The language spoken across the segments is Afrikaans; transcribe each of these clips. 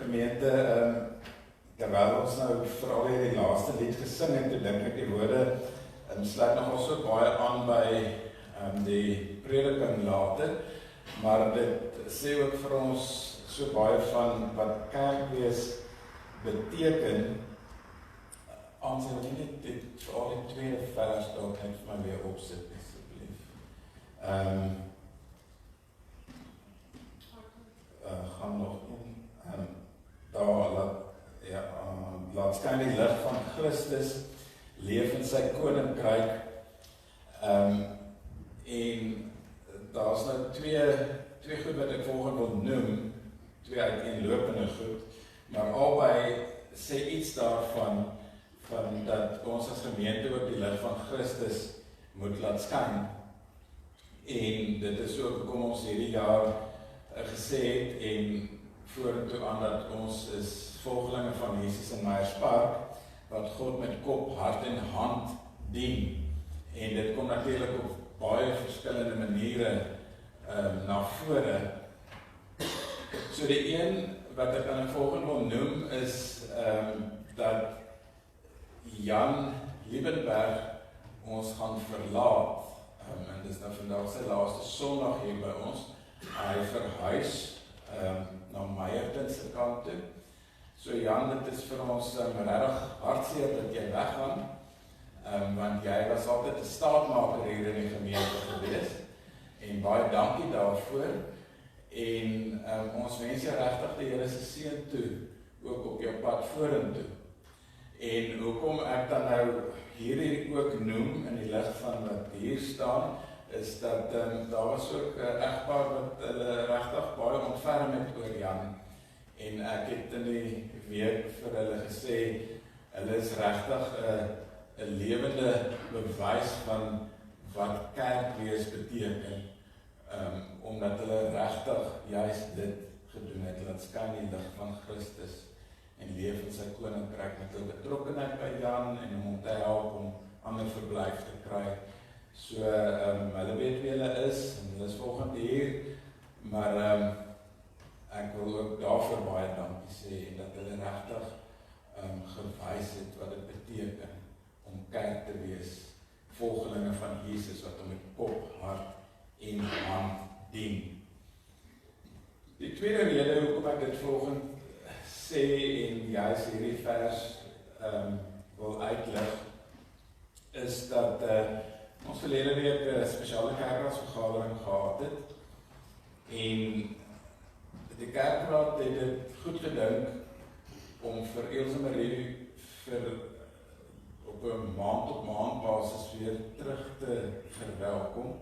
Gemeente, terwyl ons nou veral hier die laaste lied gesing het, toe dink ek die woorde sluit nogal so baie aan by die prediking later, maar dit sê ook vir ons so baie van wat kerkwees beteken. Ons het net veral die tweede vers dalk net vir my weer opsit, asseblief. Gaan nog in. Laat skyn die lig van Christus leef in sy koninkryk. En daar's nou twee goed wat ek volgende wil noem, twee uiteenlopende goed, maar albei sê iets daarvan dat ons as gemeente ook die lig van Christus moet laat skyn. En dit is ook hoekom ons hierdie jaar gesê het en vorentoe aan dat ons is volgelinge van Jesus in Meyerspark, wat God met kop, hart en hand dien. En dit kom natuurlik op baie verskillende maniere na vore. So die een wat ek aan die volgende wil noem is dat Jan Liebenberg ons gaan verlaat. En dis nou vandag sy laaste Sondag hier by ons. Hy verhuis na Meyerton se kant toe. So Jan, dit is vir ons regtig hartseer dat jy weggaan, want jy was altyd 'n staatmaker hier in die gemeente gewees, en baie dankie daarvoor, en ons wens jou regtig die Here se seën toe, ook op jou pad vorentoe. En hoekom ek dan nou hierdie ook noem, in die lig van wat hier staan, is dat daar was ook 'n egpaar wat hulle regtig baie ontferm het oor Jan. En ek het in die week vir hulle gesê, hulle is regtig 'n lewende bewys van wat kerkwees beteken, omdat hulle regtig juist dit gedoen het, laat skyn die lig van Christus en leef in sy koninkryk met hulle betrokkenheid by Jan en om te help om ander verblyf te kry. So hulle weet wie hulle is en hulle is volgende hier, maar ek wil ook daarvoor baie dankie sê en dat hulle regtig gewys het wat dit beteken om kerk te wees, volgelinge van Jesus wat hom met kop, hart en hand dien. Die tweede rede hoekom ek dit volgend sê en juist hierdie vers wil uitlig, is dat ons verlede week 'n spesiale kerkraadsvergadering gehad het, en die kerkraad het dit goed gedink om vir Elsje Marie op 'n maand-op-maand basis weer terug te verwelkom,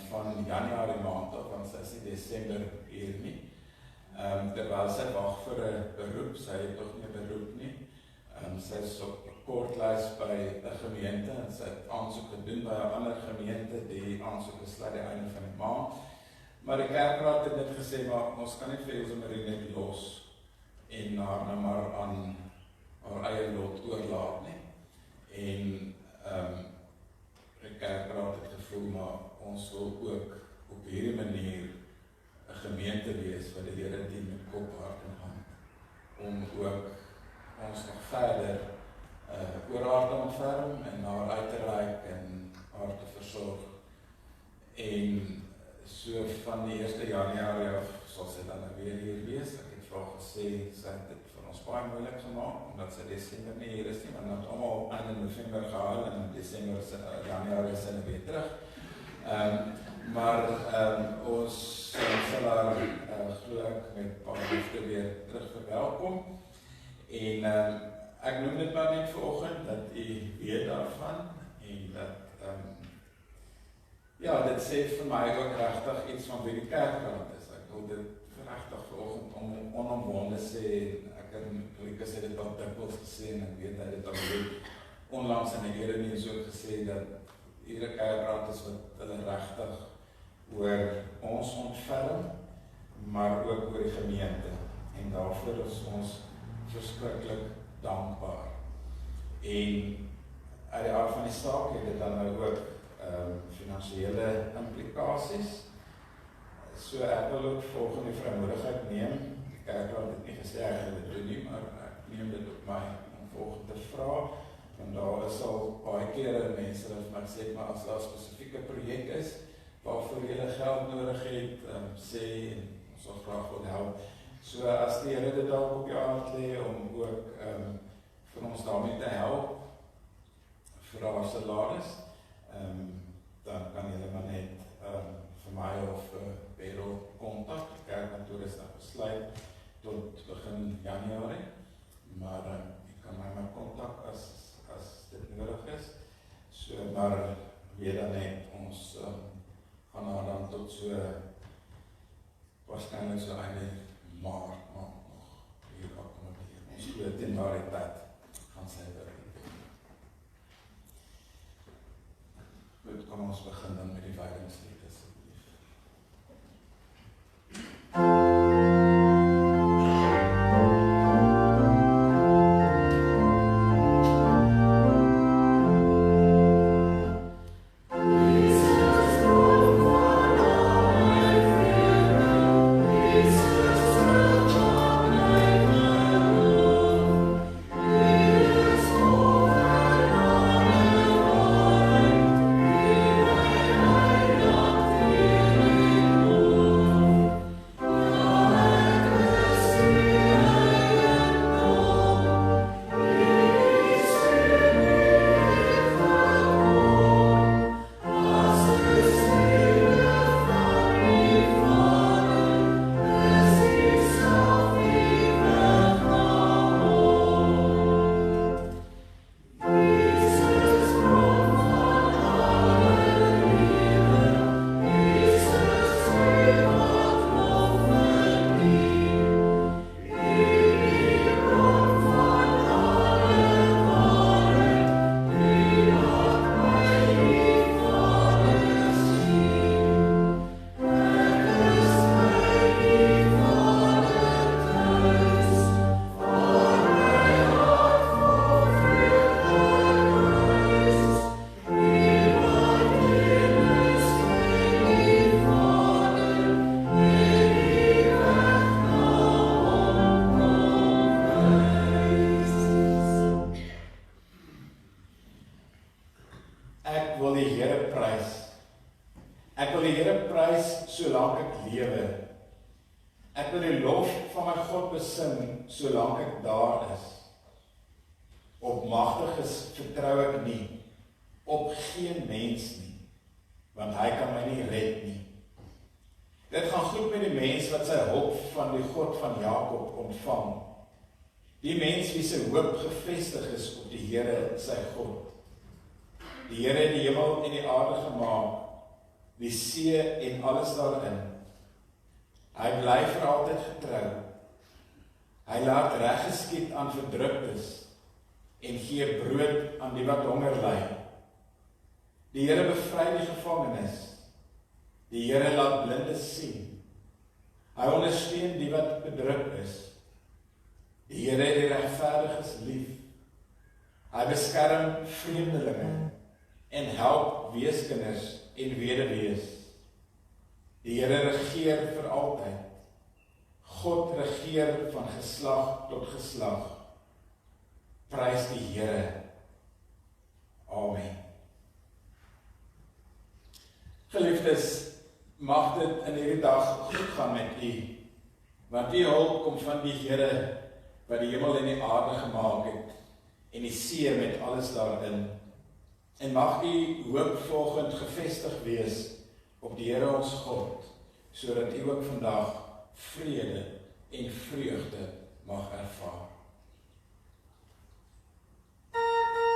van Januarie maand af, want sy is nie Desember hier nie. Terwyl sy wag vir 'n beroep, sy het tog nie 'n beroep nie. Sy is op 'n kortlys by 'n gemeente en sy het aansoek gedoen by 'n ander gemeente. Die aansoek is sluit die einde van die maand. Maar die kerkraad het net gesê, maar ons kan nie vir Elsje Marie net los en haar nou maar aan haar eie lot oorlaat nie. En die kerkraad het gevoel, maar ons wil ook op hierdie manier 'n gemeente wees wat die Here dien met kop, hart en hand, om ook ons nog verder oor haar te ontferm en haar uit te reik en haar te versorg. En so van die 1 Januarie af sal sy dan weer hier wees. Ek het vir haar gesê, sy het dit vir ons baie moeilik gemaak, omdat sy Desember nie hier is nie, want ons het almal in November gehaal en in Desember, Januarie is sy weer terug. Maar ons sal haar glo ek met baie liefde weer terug verwelkom. En ek noem dit maar net vanoggend dat u weet daarvan en dat dit sê vir my ook regtig iets van wie die kerkraad is. Ek wil dit regtig vanoggend onomwonde sê. Ek het Rikus het dit al dikwels gesê en ek weet hy het dit al onlangs in die Here nie so gesê dat hierdie kerkraad is wat hulle regtig oor ons ontferm, maar ook oor die gemeente. En daarvoor is ons verskriklik dankbaar. En uit die aard van die saak het dit dan nou ook finansiële implikasies. So ek wil ook volgende vrymoedigheid neem kerkraad het nie gesê ek gaan dit doen nie, maar ek neem dit op my om volgende te vra, want daar is al baie kere mense wat vir my sê, maar as daar 'n spesifieke projek is, waarvoor jy geld nodig het, sê, en ons sal graag wil help. So as die Here dit dalk op jou hart lê, om ook vir ons daarmee te help, vir haar salaris, dan kan jy maar net vir my of Beryl kontak. Die kerkkantoor is nou gesluit tot begin Januarie, maar jy kan my maar kontak as dit nodig is. So, maar weet dan net, ons gaan haar dan tot so waarskynlik so einde Maart nog hier akkommodeer. Ons glo teen daardie tyd gaan sy weer. Goed, kom ons begin dan met die wydingslied asseblief. Die mens wie sy hoop gevestig is op die Here, sy God. Die Here het die hemel en die aarde gemaak, die see en alles daarin. Hy bly vir altyd getrou. Hy laat reg geskied aan verdruktes en gee brood aan die wat honger ly. Die Here bevry die gevangenes. Die Here laat blindes sien. Hy ondersteun die wat bedruk is. Die Here het die regverdiges lief. Hy beskerm vreemdelinge en help weeskinders en weduwees. Die Here regeer vir altyd. God regeer van geslag tot geslag. Prys die Here. Amen. Geliefdes, mag dit in hierdie dag goed gaan met u, want die hulp kom van die Here wat die hemel en die aarde gemaak het, en die see met alles daarin. En mag u hoopvolgend gevestig wees op die Here ons God, sodat u ook vandag vrede en vreugde mag ervaar. Amen.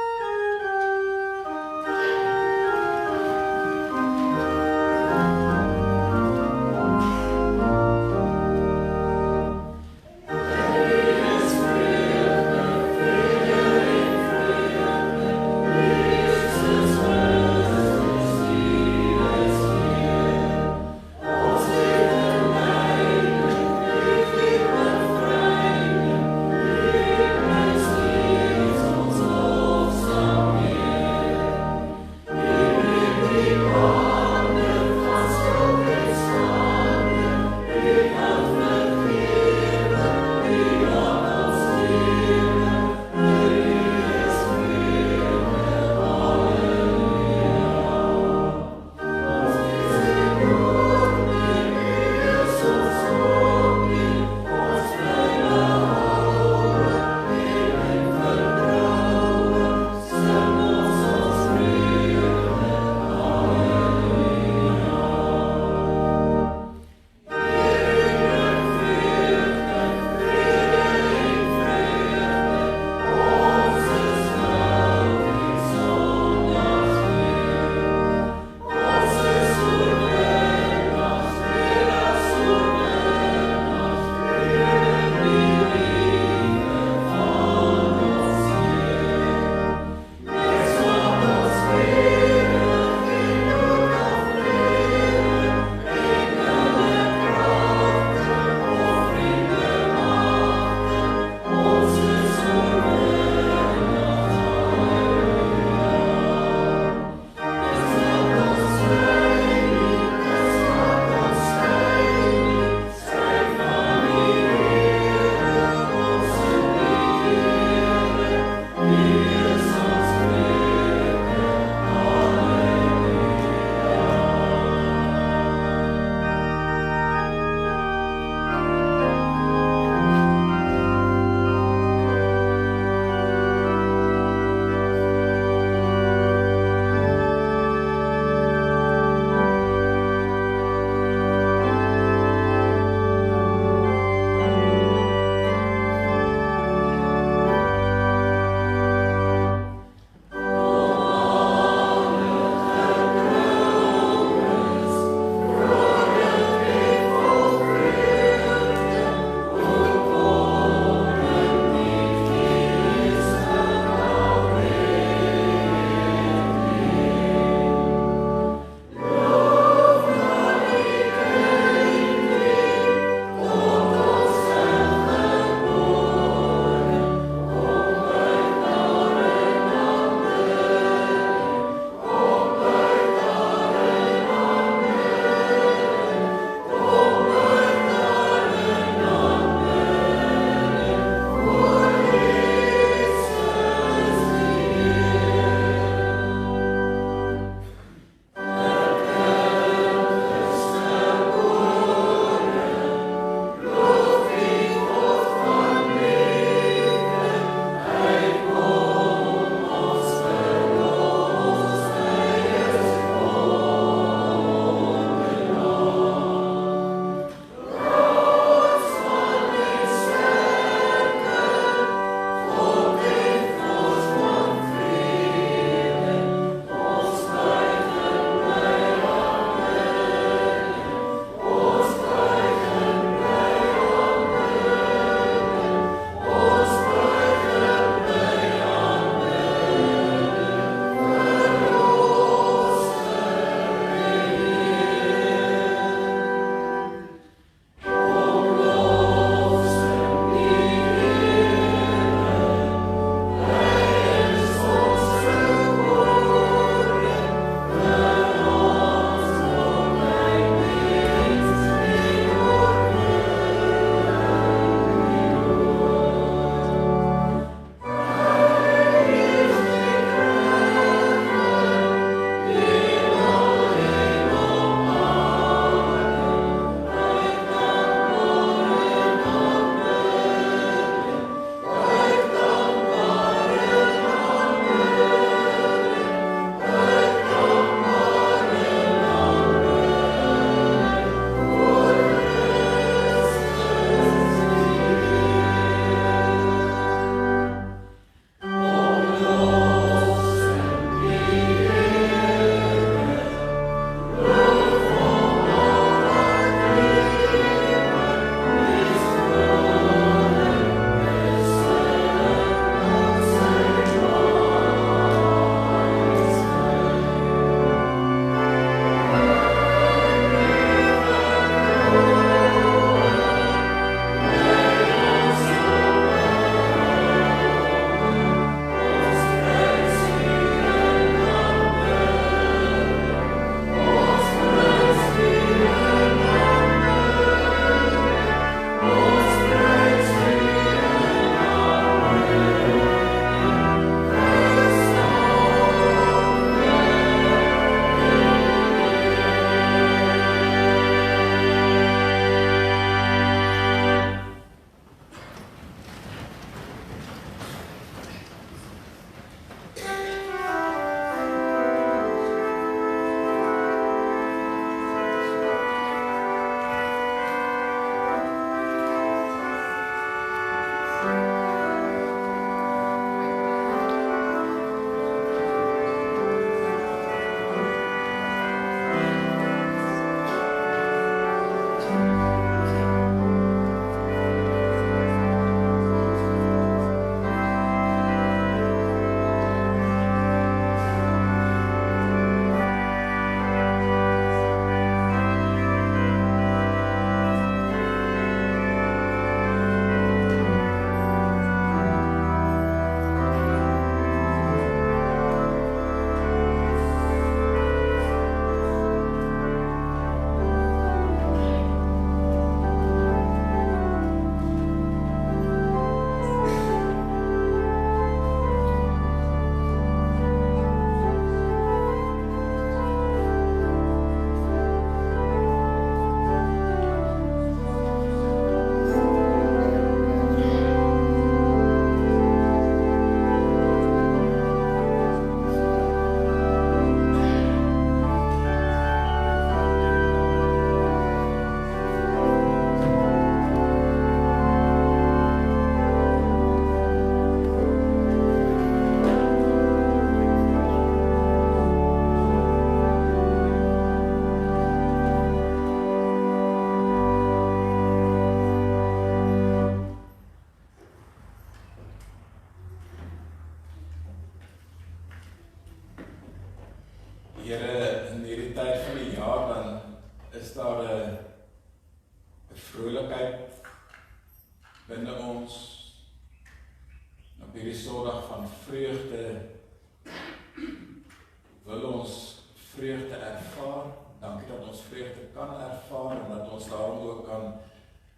is daar 'n vrolikheid binne ons op hierdie Sondag van vreugde. Wil ons vreugde ervaar. Dankie dat ons vreugde kan ervaar en dat ons daarom ook kan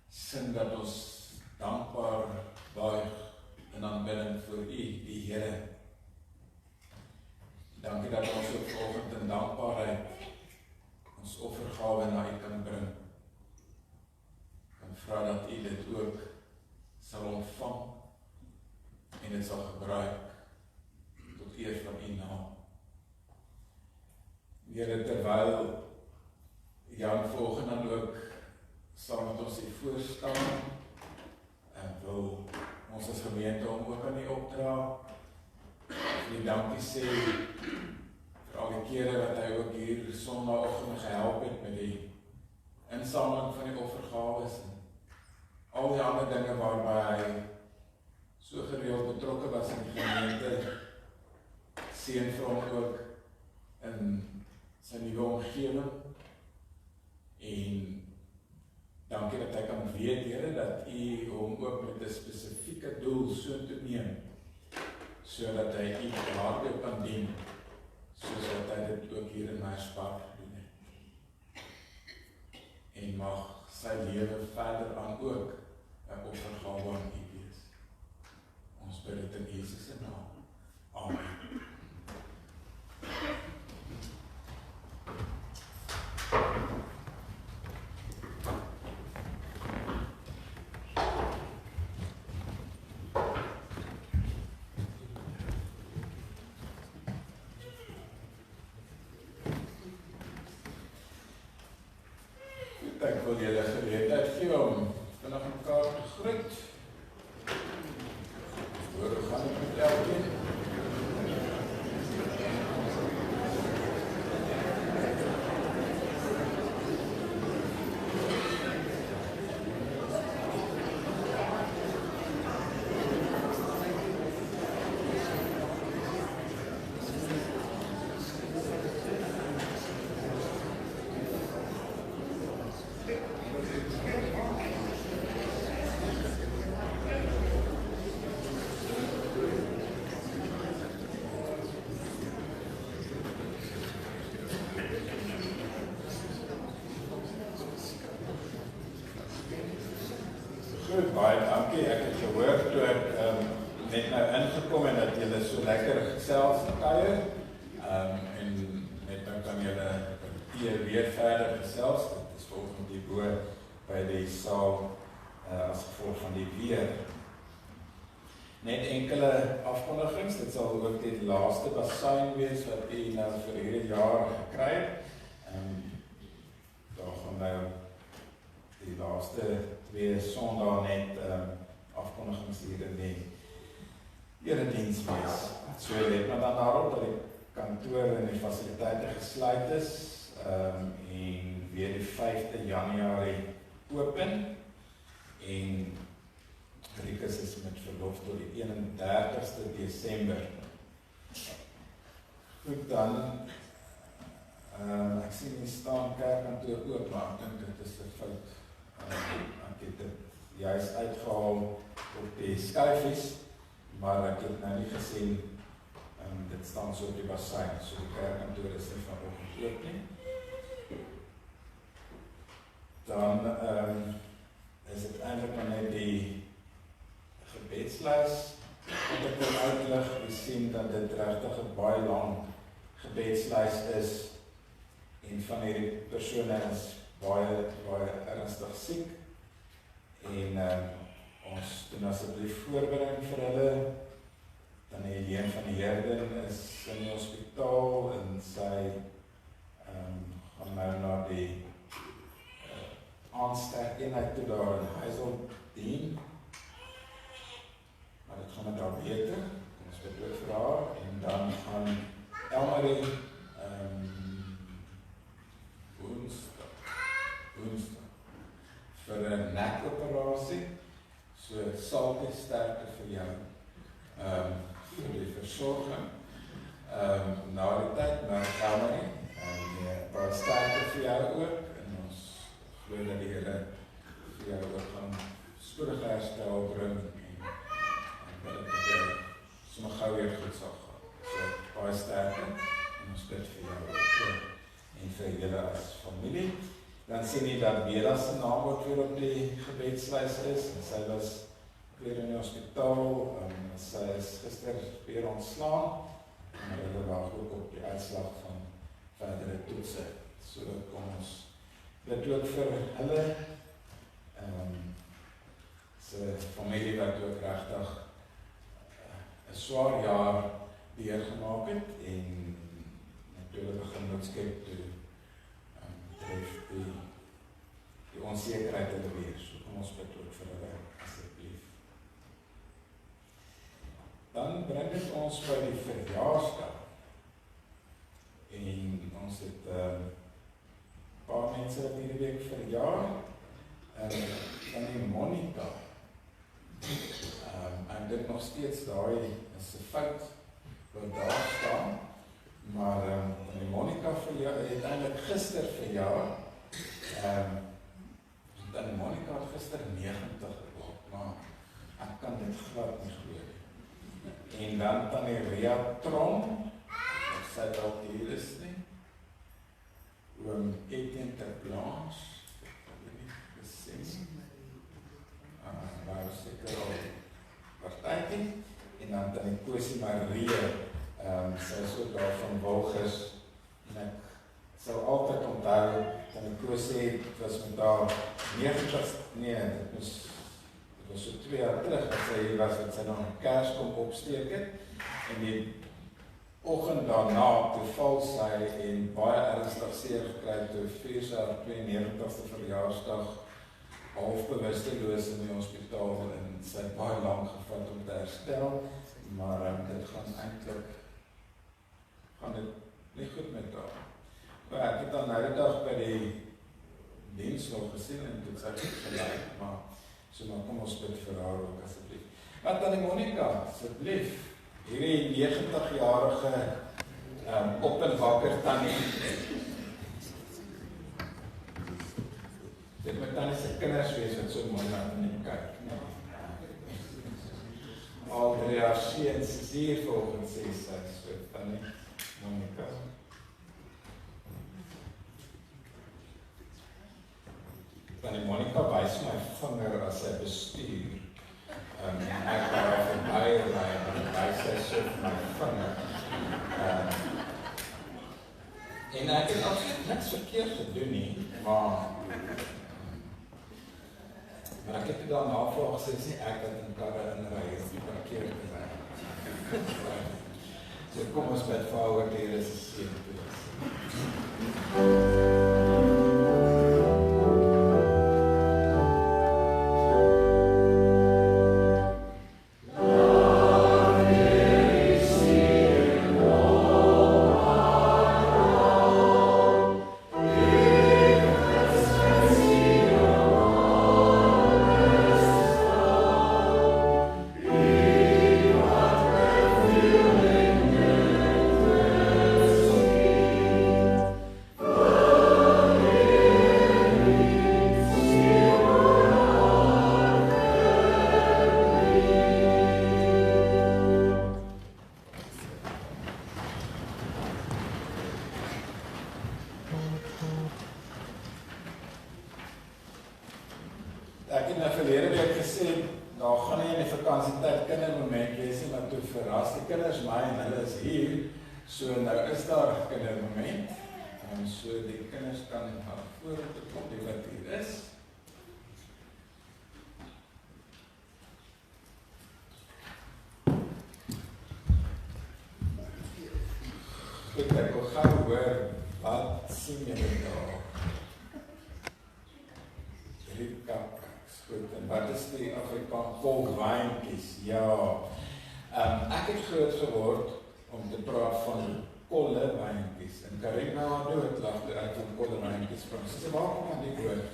sing dat ons dankbaar buig in aanbidding vir U, die Here. Dankie dat ons ook vanoggend in dankbaarheid ons offergawe na U kan bring. En vra dat U dit ook sal ontvang en dit sal gebruik tot eer van U naam. Here, terwyl Jan vanoggend dan ook saam met ons hier voor staan en wil ons as gemeente hom ook aan U opdra. En dankie sê vir al die kere wat hy ook hier Sondagoggend gehelp het met die insameling van die offergawes en al die ander dinge waarby hy so gereeld betrokke was in die gemeente. Seën vir hom ook in sy nuwe omgewing en dankie dat hy kan weet, Here, dat U hom ook met 'n spesifieke doel so te neem, sodat hy U daardeur kan dien, soos wat hy dit ook hier in Meyerspark doen het. En mag sy lewe verder aan ook 'n offergawe aan U wees. Ons bid dit in Jesus se naam. Amen. Ek wil julle geleentheid gee om vanaf mekaar te groet. Hoe gaan dit met elkeen? Baie dankie, ek het gehoor toe ek net nou ingekom en dat julle so lekker gesels en kuier en net nou kan julle weer verder gesels. Dit is volgens die bo by die saal as gevolg van die weer. Net enkele afkondigings, dit sal ook die laaste basyn wees wat u nou vir hierdie jaar gekry het. Daar gaan nou die laaste 2 Sondae net afkondigings hier in die erediens wees. So let maar dan daarop dat die kantoor en die fasiliteite gesluit is en weer die 5de Januarie open en Rikus is met verlof tot die 31ste Desember. Goed dan, ek sien hier staan kerkkantoor oop, maar ek dink dit is 'n fout. Ek het dit juist uitgehaal op die skyfies, maar ek het nou nie gesien, dit staan so op die basyn, so die kerkkantoor is nie vanoggend oop nie. Dan is dit eintlik maar net die gebedslys wat ek wil uitlig. Jy sien dat dit regtig 'n baie lang gebedslys is en van hierdie persone is baie ernstig siek en ons doen asseblief voorbereiding vir hulle. Dan Helene van die Herden is in die hospitaal en sy gaan nou na die aansterk eenheid toe daar in Hazeldean. Maar dit gaan met haar beter, ons bid ook vir haar, en dan gaan Elmarie woensdag vir 'n nekoperasie, so salke sterkte vir jou vir die versorging na die tyd, maar Elmarie, baie sterkte vir jou ook, en ons dat Vera se naam ook weer op die gebedslys is. En sy was weer in die hospitaal. Sy is gister weer ontslaan. En hulle wag ook op die uitslag van verdere toetse. So kom ons bid ook vir hulle. Sy familie wat ook regtig 'n swaar jaar deurgemaak het en natuurlijk 'n genootskap toe tref die onsekerheid hulle weer. So kom ons bid ook vir hulle asseblief. Dan bring dit ons by die verjaarsdag. En ons het 'n paar mense wat hierdie week verjaar. Van die Monica. Ek dink nog steeds daai is 'n fout wat daar staan. Maar van die Monica verjaar het eintlik gister verjaar. Dan die Monica het gister 90 geword, maar ek kan dit glad nie glo nie. En dan tannie Ria Tron, wat sy dalk hier is nie. Oom Etienne ter Blanche, ek weet nie gesien. Maar seker al partytjie. En dan tannie Kosie Marie, sy is ook daar van Wilgers. En ek sal altyd onthou, tannie Kosie het was met haar 90, nee, dit was so 2 jaar terug, wat sy hier was, wat sy nog 'n kers kom opsteek het. En die oggend daarna, toe val sy en baie ernstig seer gekry, toe vier sy haar 92ste verjaarsdag half bewusteloos in die hospitaal en sy het baie lank gevat om te herstel, maar dit gaan dit nie goed met haar. Maar ek het dan nou die dag by die diens nog gesien en dit sê gelijk, maar kom ons bid vir haar ook asseblief. Maar tannie Monica, asseblief, hierdie 90-jarige op en wakker tannie. Dit moet tannie se kinders wees wat so mooi na tannie kyk. Al 3 jaar seuns is hier volgens sê sy, so tannie Monica. Tannie Monica wys my vinger as sy bestuur. Ek daar verby ry en wys sy so my vinger. En ek het absoluut niks verkeerd gedoen nie, maar ek het daar navraag gesê, sê ek dat in karre inry, of die parkeer te ry. So kom ons bid vir haar oor die Here se seën toe. Ek het nou verlede week gesê, daar gaan nie in die vakansietyd kindermoment wees nie, maar toe verras die kinders my en hulle is hier, so nou is daar 'n kindermoment, en so die kinders kan na vore toe kom, die wat hier is. Ek wil gou hoor, wat sien julle daar? Goed, en wat is die Afrikaans kolwyntjies? Ja, ek het groot geword om te praat van kolwyntjies. En Karina haar doodlag toe uit van kolwyntjies van. Sy sê, waar kom aan die woord?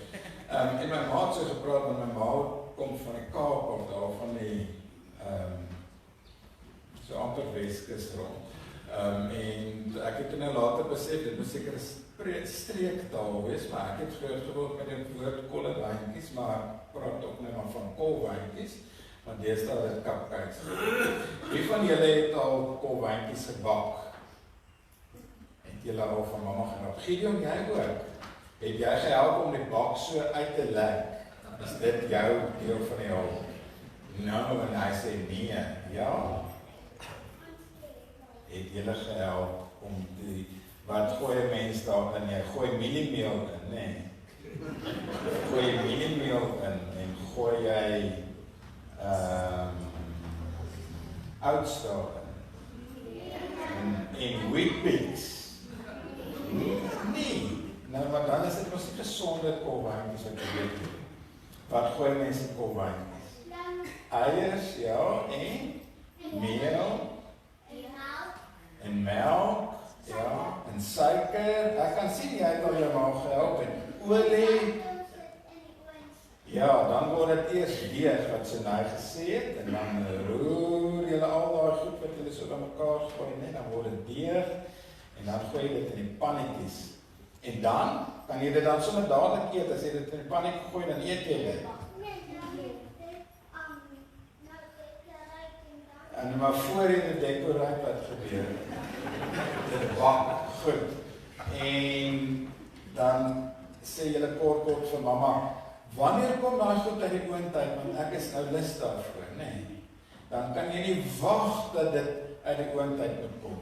En my ma het so gepraat, want my ma kom van die Kaap of daar van die so amper Weskus rond. En ek het nou later besef, dit moet seker 'n streektaal wees, maar ek het groot geword met die woord kolwyntjies, maar praat ook nou maar van kolwyntjies, want deesdae is dit cupcakes. Wie van julle het al kolwyntjies gebak? Het julle al van mamma gehoor? Gideon, jy ook? Het jy gehelp om die bak so uit te lek? Is dit jou deel van die hulp? Nou, en hy sê nee, ja. Het julle gehelp om die, wat gooi 'n mens daar in? Jy gooi mieliemeel in, nee. Gooi mieliemeel in en gooi jy oudstaal en Weet-Bix. Nee. Nou, maar dan is dit mos nie gesonde kolwyntjies wat jy weet. Wat gooi mense in kolwyntjies? Eiers, ja, en meel, en melk, ja, en suiker. Ek kan sien jy het al jou maag gehelp, en olie. Ja, dan word dit eers deeg wat sy nou gesê het, en dan roer jy al daai goed wat jy so by mekaar gooi, nee, dan word dit deeg, en dan gooi jy dit in die pannetjies. En dan kan jy dit dan sommer dadelik eet, as jy dit in die pannetjie gooi, dan eet jy dit. En maar voor jy dit dekoreer wat gebeur, dit bak goed. En dan sê jylle kort vir mamma, wanneer kom daai goed uit die oondtyd, want ek is nou lus daarvoor, nee. Dan kan jy nie wag dat dit uit die oondtyd moet kom.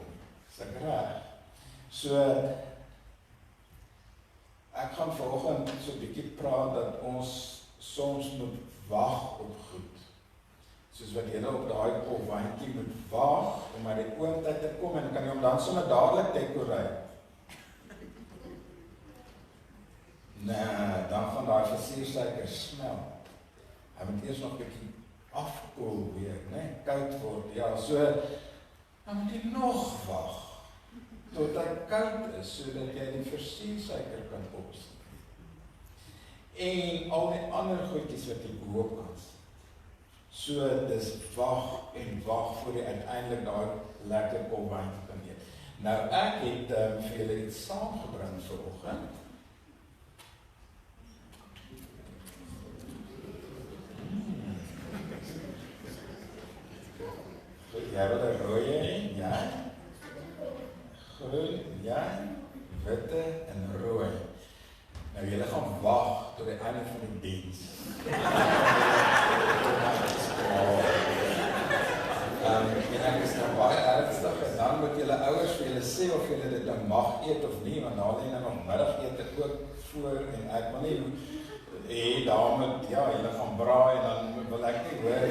Is ek reg? So, ek gaan vanoggend so 'n bietjie praat dat ons soms moet wag op goed. Soos wat jy op daai kolwyntjie moet wag om uit die oondtyd te kom en kan jy hom dan sommer dadelik dekoreer. Nee, dan gaan daai versiersuiker smel. Hy moet eers nog 'n bietjie afkoel weer, nee, koud word. Ja, so dan moet jy nog wag tot hy koud is, sodat jy die versiersuiker kan opsit. En al die ander goedjies wat jy boop kan sit. So dis wag en wag voor jy uiteindelik daai lekker kolwyntjie kan eet. Nou ek het vir julle iets saamgebring vanoggend. Jy wil 'n rooi hê, ja. Groen, ja. Witte en rooi. Nou julle gaan wag tot die einde van die diens. En ek is nou baie ernstig, en dan moet julle ouers vir julle sê of julle dit dan mag eet of nie, want daar lê nou nog middagete ook voor, en ek wil nie daarmee, ja, julle gaan braai, en dan wil ek nie hoor,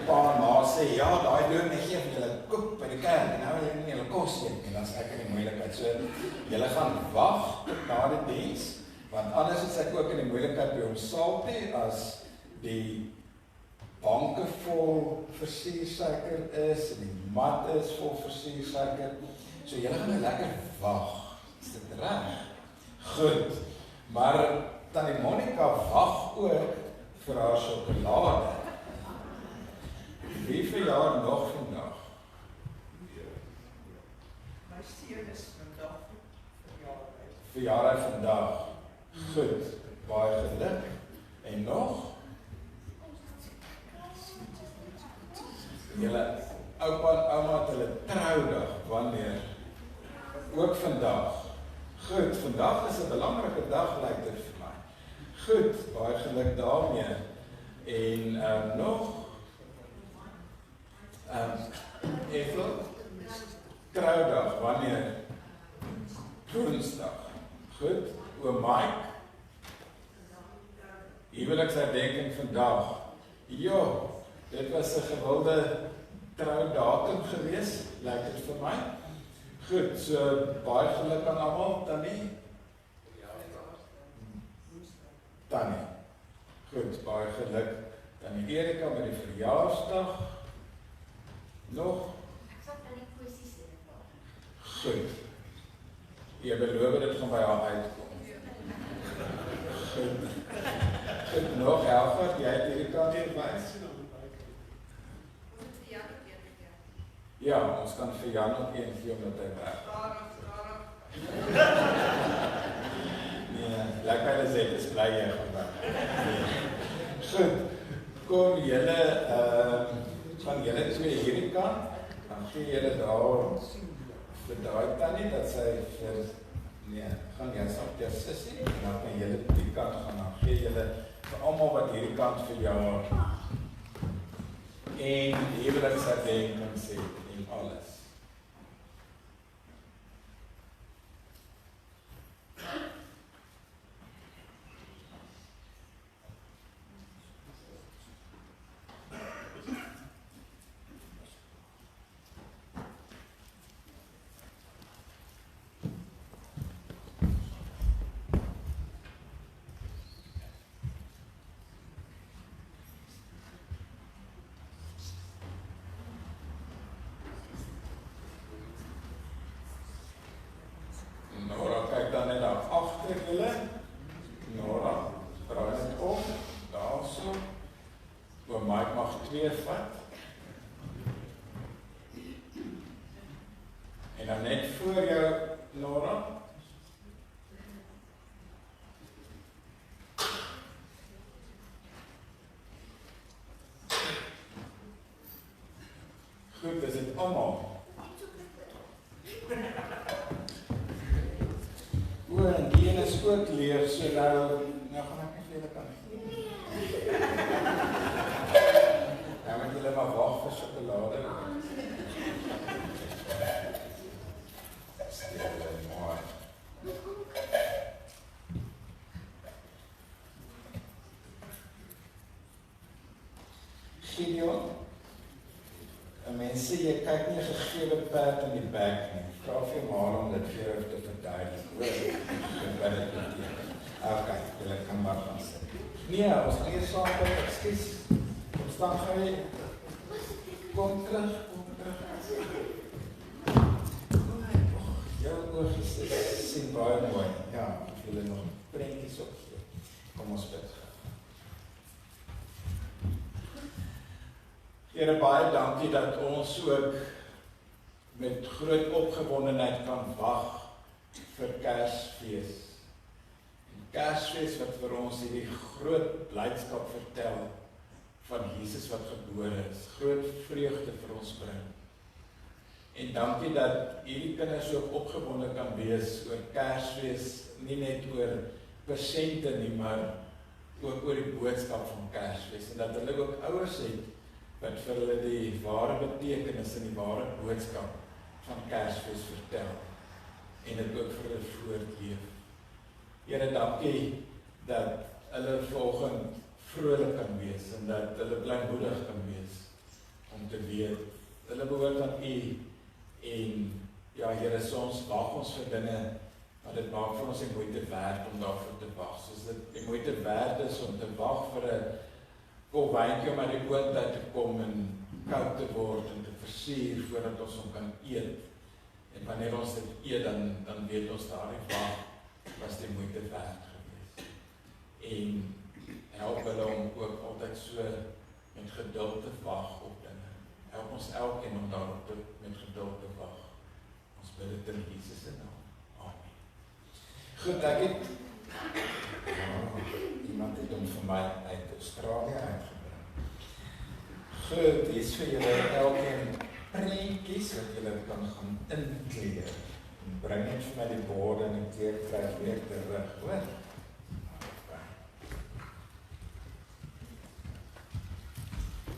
pa en ma sê, ja, daai dominee gee vir julle koek by die kerk, en nou wil julle nie julle kos eet, en dan is ek in die moeilikheid, so, julle gaan wag tot na die diens, want anders is ek ook in die moeilikheid by hom Salty, as die banke vol versiersuiker is, en die mat is vol versiersuiker, so julle gaan nou lekker wag, is dit reg? Goed, maar Tannie Monica wag ook vir haar sjokolade. Wie verjaar nog vandag? My seun is vandag verjaar hy vandag. Goed, baie geluk. En nog? Julle oupa en ouma het hulle troudag, wanneer? Ook vandag. Goed, vandag is 'n belangrike dag, lyk dit vir my. Goed, baie geluk daarmee. En nog? Ethel? Troudag, wanneer? Woensdag. Goed, oom Mike? Huweliksherdenking vandag. Jo, dit was 'n gewilde troudatum gewees, lyk dit vir my. Goed, so baie geluk aan almal, Tannie. Tannie. Goed, baie geluk. Tannie Erika met die verjaarsdag. Nog? Ek sal van die poesie sê. Goed. Jy beloof dit gaan by haar uitkom. Goed. Goed, nog Helga, jy het hierdie kant hier wys. Ja, ons kan vir Jan ook een gee omdat hy weg. Nee, lekker as dit is bly jy gaan weg. Goed, kom julle, van julle twee hierdie kant, dan gee julle daar vir daai tannie, dat sy vir Nee, gaan jy op jou sissie, en dan kan julle die kant gaan, dan gee julle vir almal wat hierdie kant verjaar, en huwelikserdenking sê, en alles. Nora kyk dan net daar agter julle. Nora, draai net om, daar so. Oom Mike mag 2 vat. En dan net voor jou, Nora. Goed, is dit almal? En die ene is ook leeg, so nou gaan ek nie vele kan nie. Nou moet julle maar wag vir sjokolade. Stel hulle mooi. Gideon, 'n mens sê jy kyk nie 'n gegewe perd in die bek nie. Vra vir jou ma om dit vir jou te verduidelik. Wat dit beteken. Okay, julle kan maar gaan sit. Nee, ons gaan eers saam kyk, ekskuus. Kom staan gou. Kom terug. Jou oogies sien baie mooi. Ja, of julle nog prentjies op. Kom ons bid. Here, baie dankie dat ons ook met groot opgewondenheid kan wag vir Kersfees. En Kersfees wat vir ons hierdie groot blydskap vertel van Jesus wat gebore is, groot vreugde vir ons bring. En dankie dat hierdie kinders so opgewonde kan wees oor Kersfees, nie net oor persente nie, maar ook oor die boodskap van Kersfees. En dat hulle ook ouers het wat vir hulle die ware betekenis en die ware boodskap van Kersfees vertel en dit ook vir hulle voortleef. Here, dankie dat hulle volgend vrolik kan wees en dat hulle blymoedig kan wees om te weet, hulle behoort aan U en ja, Here, soms wag ons vir dinge, maar dit maak vir ons die moeite werd om daarvoor te wag, soos dit die moeite werd is om te wag vir 'n kop wyntjie om uit die oond uit te kom en koud te word en te versuur voordat ons hom kan eet. En wanneer ons dit eet, dan weet ons daardie wag was die moeite werd geweest. En help hulle om ook altyd so met geduld te wag op dinge. Help ons elkeen om daarop met geduld te wag. Ons bid dit in Jesus se naam. Amen. Goed, ek het iemand het hom vir my uit Australië uitgebring. Goed, hier is vir julle elkeen prentjies wat julle kan gaan inkleer. En bring net vir my die borde en die kleerkryg weer terug, hoor?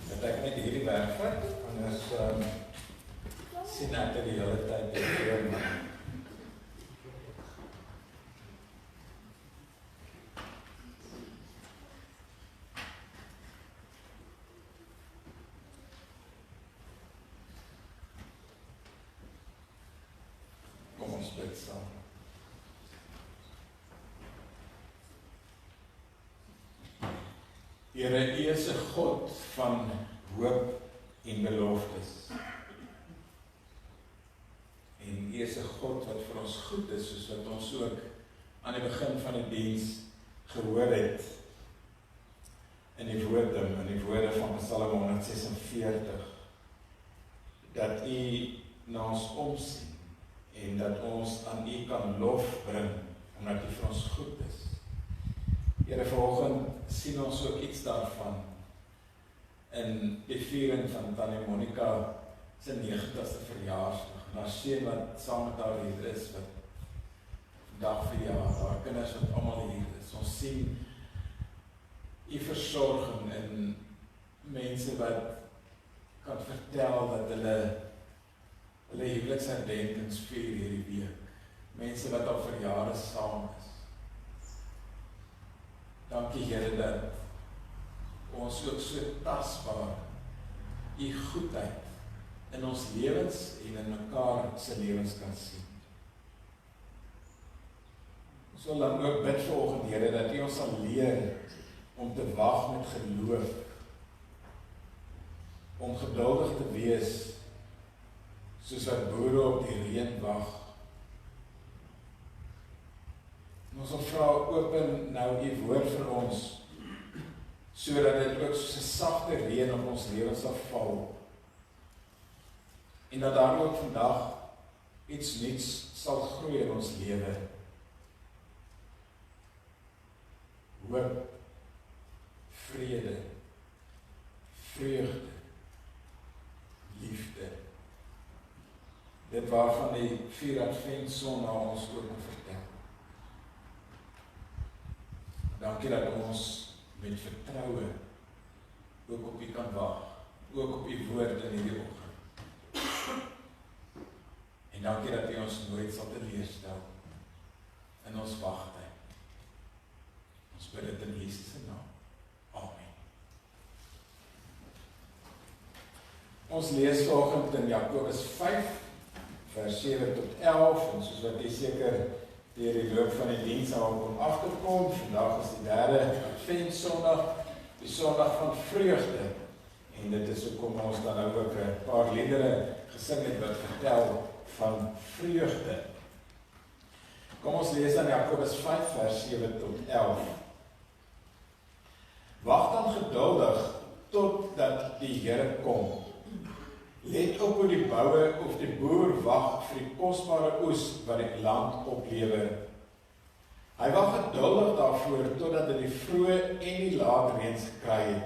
Dat ek net hierdie werk vat, anders sien ek dit die hele tyd weer my. Kom ons bid saam. Here, U is 'n God van hoop en beloftes. En U is 'n God wat vir ons goed is, soos wat ons ook aan die begin van die diens gehoor het in die woorde van Psalm 146, dat U na ons omsien en dat ons aan U kan lof bring, omdat U vir ons goed is. Here, vanoggend sien ons ook iets daarvan in die viering van Tannie Monica se 90ste verjaarsdag. En haar seun wat saam met haar hier is, wat dag verjaar, daar kinders wat almal hier is, ons sien die versorging en mense wat kan vertel dat hulle huweliksherdenkings vier hierdie week, mense wat al vir jare saam is. Dankie Here dat ons ook so tasbaar U goedheid in ons lewens en in mekaar se lewens kan sien. Ons wil dan ook bid vanoggend, Here, dat U ons sal leer om te wag met geloof, om geduldig te wees, soos wat boere op die reën wag. En ons wil vra, open nou U woord vir ons, sodat dit ook soos 'n sagte reën op ons lewens sal val. En dat daar ook vandag iets nuuts sal groei in ons lewe. Hoop, vrede, vreugde, liefde. Dit waarvan die 4 Adventsondae ons ook vertel. Dankie dat ons met vertroue ook op U kan wag, ook op U woord in hierdie oggend. En dankie dat U ons nooit sal teleurstel in ons wagtyd. Ons bid dit in Jesus se naam. Amen. Ons lees vanoggend in Jakobus 5, vers 7 tot 11, en soos wat jy seker deur die loop van die diens al kon agterkom, vandag is die 3de Adventsondag, die Sondag van vreugde, en dit is hoekom ons dan ook 'n paar liedere gesing het wat vertel van vreugde. Kom ons lees dan Jakobus 5 vers 7 tot 11. Wag dan geduldig totdat die Here kom. Let op hoe die bouer of die boer wag vir die kosbare oes wat die land oplewer. Hy wag geduldig daarvoor totdat hy die vroeë en die laat reëns gekry het.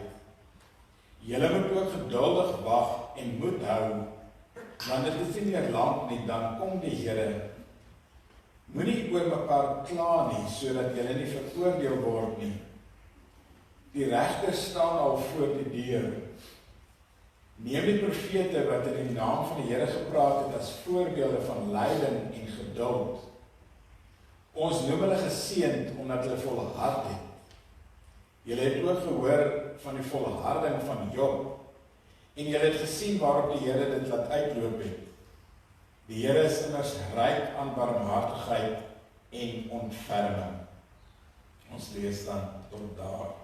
Julle moet ook geduldig wag en moed hou, want dit is nie meer lank nie, dan kom die Here. Moenie oor mekaar kla nie, sodat julle nie veroordeel word nie. Die regter staan al voor die deur. Neem die profete wat in die naam van die Here gepraat het as voorbeelde van lyding en geduld. Ons noem hulle geseënd omdat hulle volhard het. Julle het ook gehoor van die volharding van Job, en julle het gesien waarop die Here dit laat uitloop het. Die Here is immers ryk aan barmhartigheid en ontferming. Ons lees dan tot daar.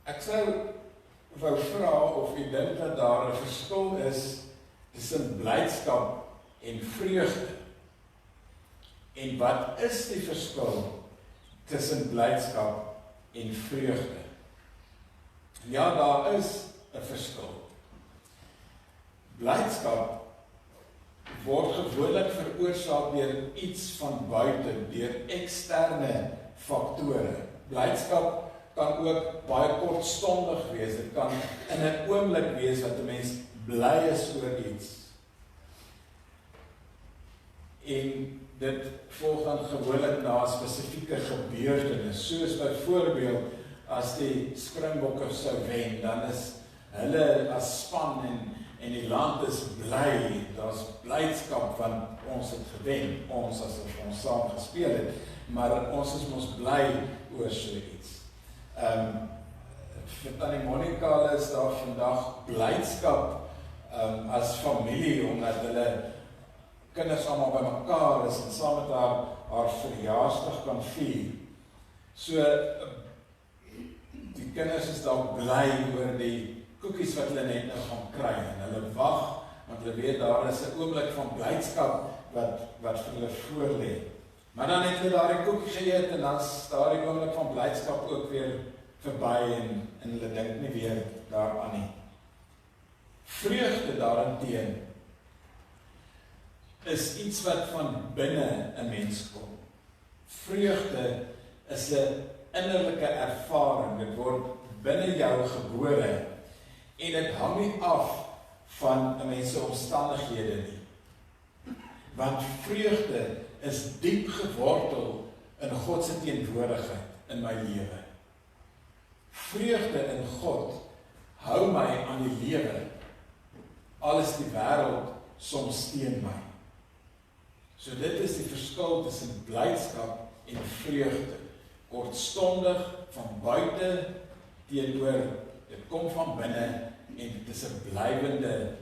Ek wou vra of u dink dat daar 'n verskil is tussen blydskap en vreugde. En wat is die verskil tussen blydskap en vreugde? Ja, daar is 'n verskil. Blydskap word gewoonlik veroorsaak deur iets van buite, deur eksterne faktore. Blydskap kan ook baie kortstondig wees. Dit kan in 'n oomblik wees wat 'n mens bly is oor iets. En dit volg dan gewoonlik na 'n spesifieke gebeurtenis, soos byvoorbeeld as die Springbokke sou wen, dan is hulle as span en die land is bly, daar's blydskap want ons het gewen, ons as ons saam gespeel het, maar ons is mos bly oor so iets. Vir Tannie Monica is daar vandag blydskap as familie, omdat hulle kinders allemaal by mekaar is en saam met haar verjaarsdag kan vier. So, die kinders is daar bly oor die koekies wat hulle net nou gaan kry, en hulle wag, want hulle weet daar is 'n oomblik van blydskap wat vir hulle voorlê. Maar dan het hulle daar die koekie geëet, en dan is daar die oomblik van blydskap ook weer verby, en hulle dink nie weer daaraan nie. Vreugde daarenteen is iets wat van binne 'n mens kom. Vreugde is 'n innerlike ervaring, dit word binne jou gebore, en dit hang nie af van 'n mens se omstandighede nie. Want vreugde is diep gewortel in God se teenwoordigheid in my lewe. Vreugde in God hou my aan die lewe, al is die wêreld soms teen my. So dit is die verskil tussen blydskap en vreugde. Kortstondig van buite teenoor, dit kom van binne en dit is 'n blywende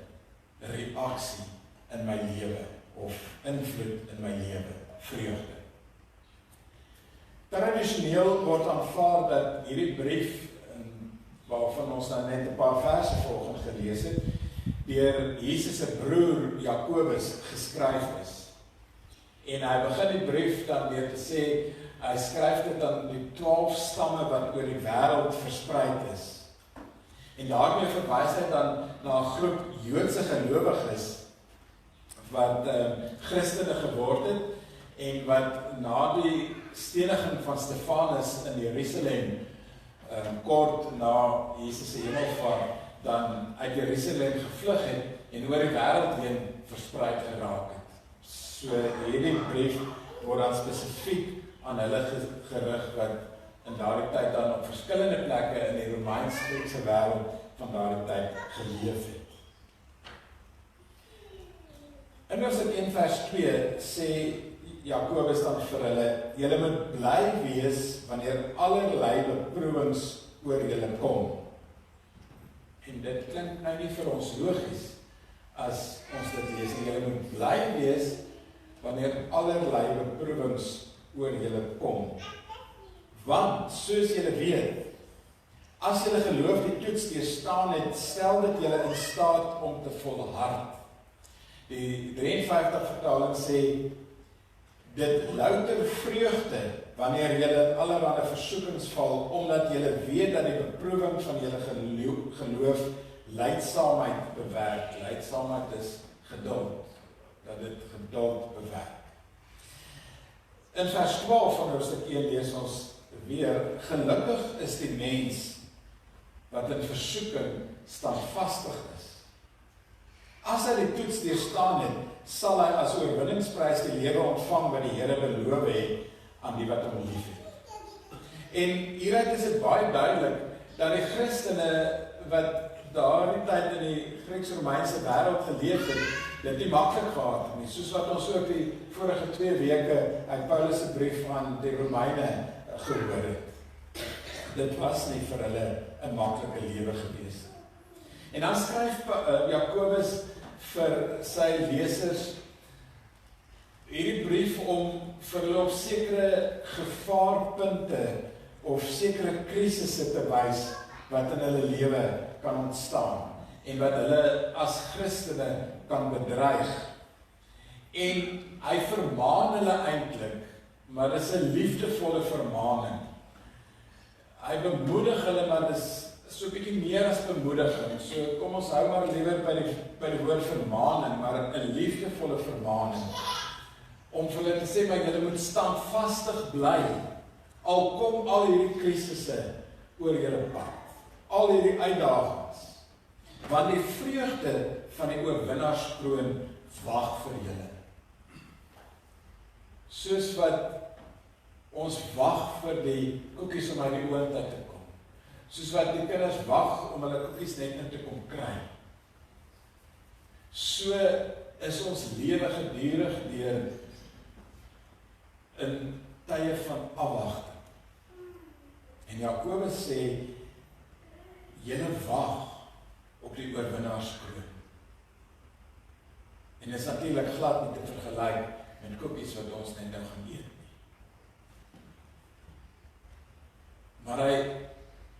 reaksie in my lewe of invloed in my lewe, vreugde. Tradisioneel word aanvaar dat hierdie brief, waarvan ons nou net 'n paar verse volgens gelees het, deur Jesus se broer Jakobus geskryf is. En hy begin die brief dan weer te sê, hy skryf dit aan die 12 stamme wat oor die wêreld verspreid is. En daarmee verwys hy dan na 'n groep Joodse gelowiges wat Christene geword het en wat na die steniging van Stefanus in Jerusalem kort na Jesus se hemelvaart dan uit Jerusalem gevlug het en oor die wêreld heen versprei geraak het. So hierdie brief word dan spesifiek aan hulle gerig wat in daardie tyd dan op verskillende plekke in die Romeins-Griekse wêreld van daardie tyd geleef het. In Hoofstuk 1 vers 2 sê Jakobus dan vir hulle, julle moet bly wees wanneer allerlei beproewings oor julle kom. En dit klink nou nie vir ons logies as ons dit lees. Julle moet bly wees wanneer allerlei beproewings oor julle kom. Want, soos julle weet, as julle geloof die toets deurstaan het, stel dit julle in staat om te volhard. Die 53 vertaling sê, dit louter vreugde wanneer julle in allerlei versoekings val, omdat julle weet dat die beproewing van julle geloof lydsaamheid bewerk. Lydsaamheid is geduld, dat dit geduld bewerk. In vers 12 van Hoofstuk 1 lees ons weer, gelukkig is die mens wat in versoeking standvastig is. As hy die toets deurstaan het, sal hy as oorwinningsprys die lewe ontvang wat die Here beloof het aan die wat hom liefhet. En hieruit is dit baie duidelik dat die Christene wat daardie tyd in die Grieks-Romeinse wêreld geleef het, dit nie maklik gehad het nie, soos wat ons ook die vorige 2 weke uit Paulus se brief aan die Romeine gehoor het. Dit was nie vir hulle 'n maklike lewe gewees. En dan skryf Jakobus vir sy lesers hierdie brief om vir hulle op sekere gevaarpunte of sekere krisisse te wys wat in hulle lewe kan ontstaan en wat hulle as Christene kan bedreig. En hy vermaan hulle eintlik, maar dit is 'n liefdevolle vermaaning. Hy bemoedig hulle, maar dit is so 'n bietjie meer as bemoediging. So kom ons hou maar liewer by die woord vermaaning, maar 'n liefdevolle vermaaning. Om vir hulle te sê, maar julle moet standvastig bly, al kom al hierdie krisisse oor julle pad, al hierdie uitdagings, want die vreugde van die oorwinnaarskroon wag vir julle. Soos wat ons wag vir die koekies om uit die oond uit te kom. Soos wat die kinders wag om hulle koekies net in te kom kry. So is ons lewe gedurig deur in tye van afwagting. En Jakobus sê, julle wag op die oorwinnaarskroon. En dit is natuurlik glad nie te vergelyk met koekies wat ons net nou gaan eet nie. Maar hy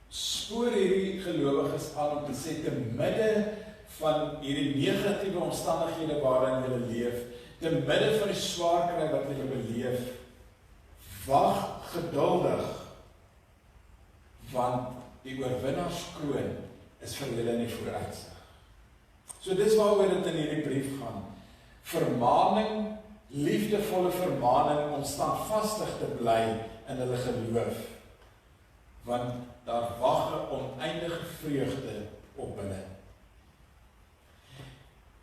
spoor hierdie gelowiges aan om te sê, te midde van hierdie negatiewe omstandighede waarin julle leef, te midde van die swaar kry wat julle beleef, wag geduldig, want die oorwinnaarskroon is vir julle in die vooruitsig. So dis waaroor dit in hierdie brief gaan. Vermaaning, liefdevolle vermaaning om standvastig te bly in hulle geloof, want daar wag 'n oneindige vreugde op hulle.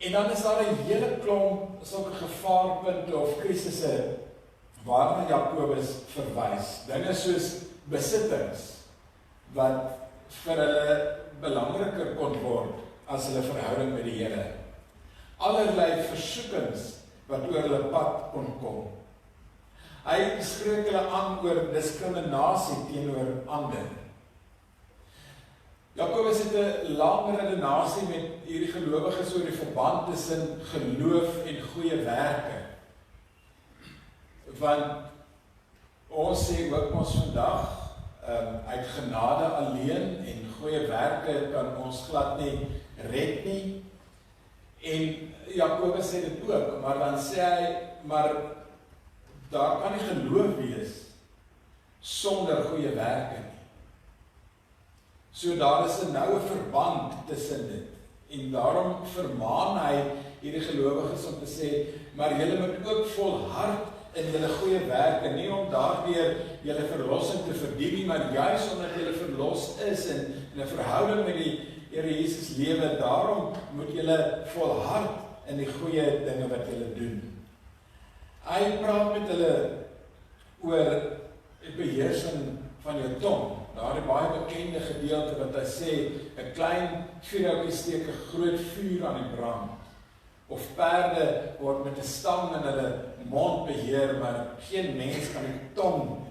En dan is daar 'n hele klomp sulke gevaarpunte of krisisse waarna Jakobus verwys. Dinge soos besittings wat vir hulle belangriker kon word as hulle verhouding met die Here. Allerlei versoekings wat oor hulle pad kon kom. Hy spreek hulle aan oor diskriminasie teenoor ander. Jakobus het 'n lang redenasie met hierdie gelowiges oor die verband tussen geloof en goeie werke. Want ons sê ook ons vandag uit genade alleen en goeie werke kan ons glad nie red nie. En Jakobus sê dit ook, maar dan sê hy, maar daar kan nie geloof wees sonder goeie werke nie. So daar is 'n noue verband tussen dit. En daarom vermaan hy hierdie gelowiges om te sê, maar julle moet ook volhard in julle goeie werke, nie om daardeur julle verlossing te verdien nie, maar juis omdat julle verlos is en in 'n verhouding met die Here Jesus lewe, daarom moet julle volhard in die goeie dinge wat julle doen. Hy praat met hulle oor die beheersing van jou tong. Daar 'n baie bekende gedeelte wat hy sê, 'n klein vuurhoutjie steek 'n groot vuur aan die brand. Of perde word met 'n stang in hulle mond beheer, maar geen mens kan die tong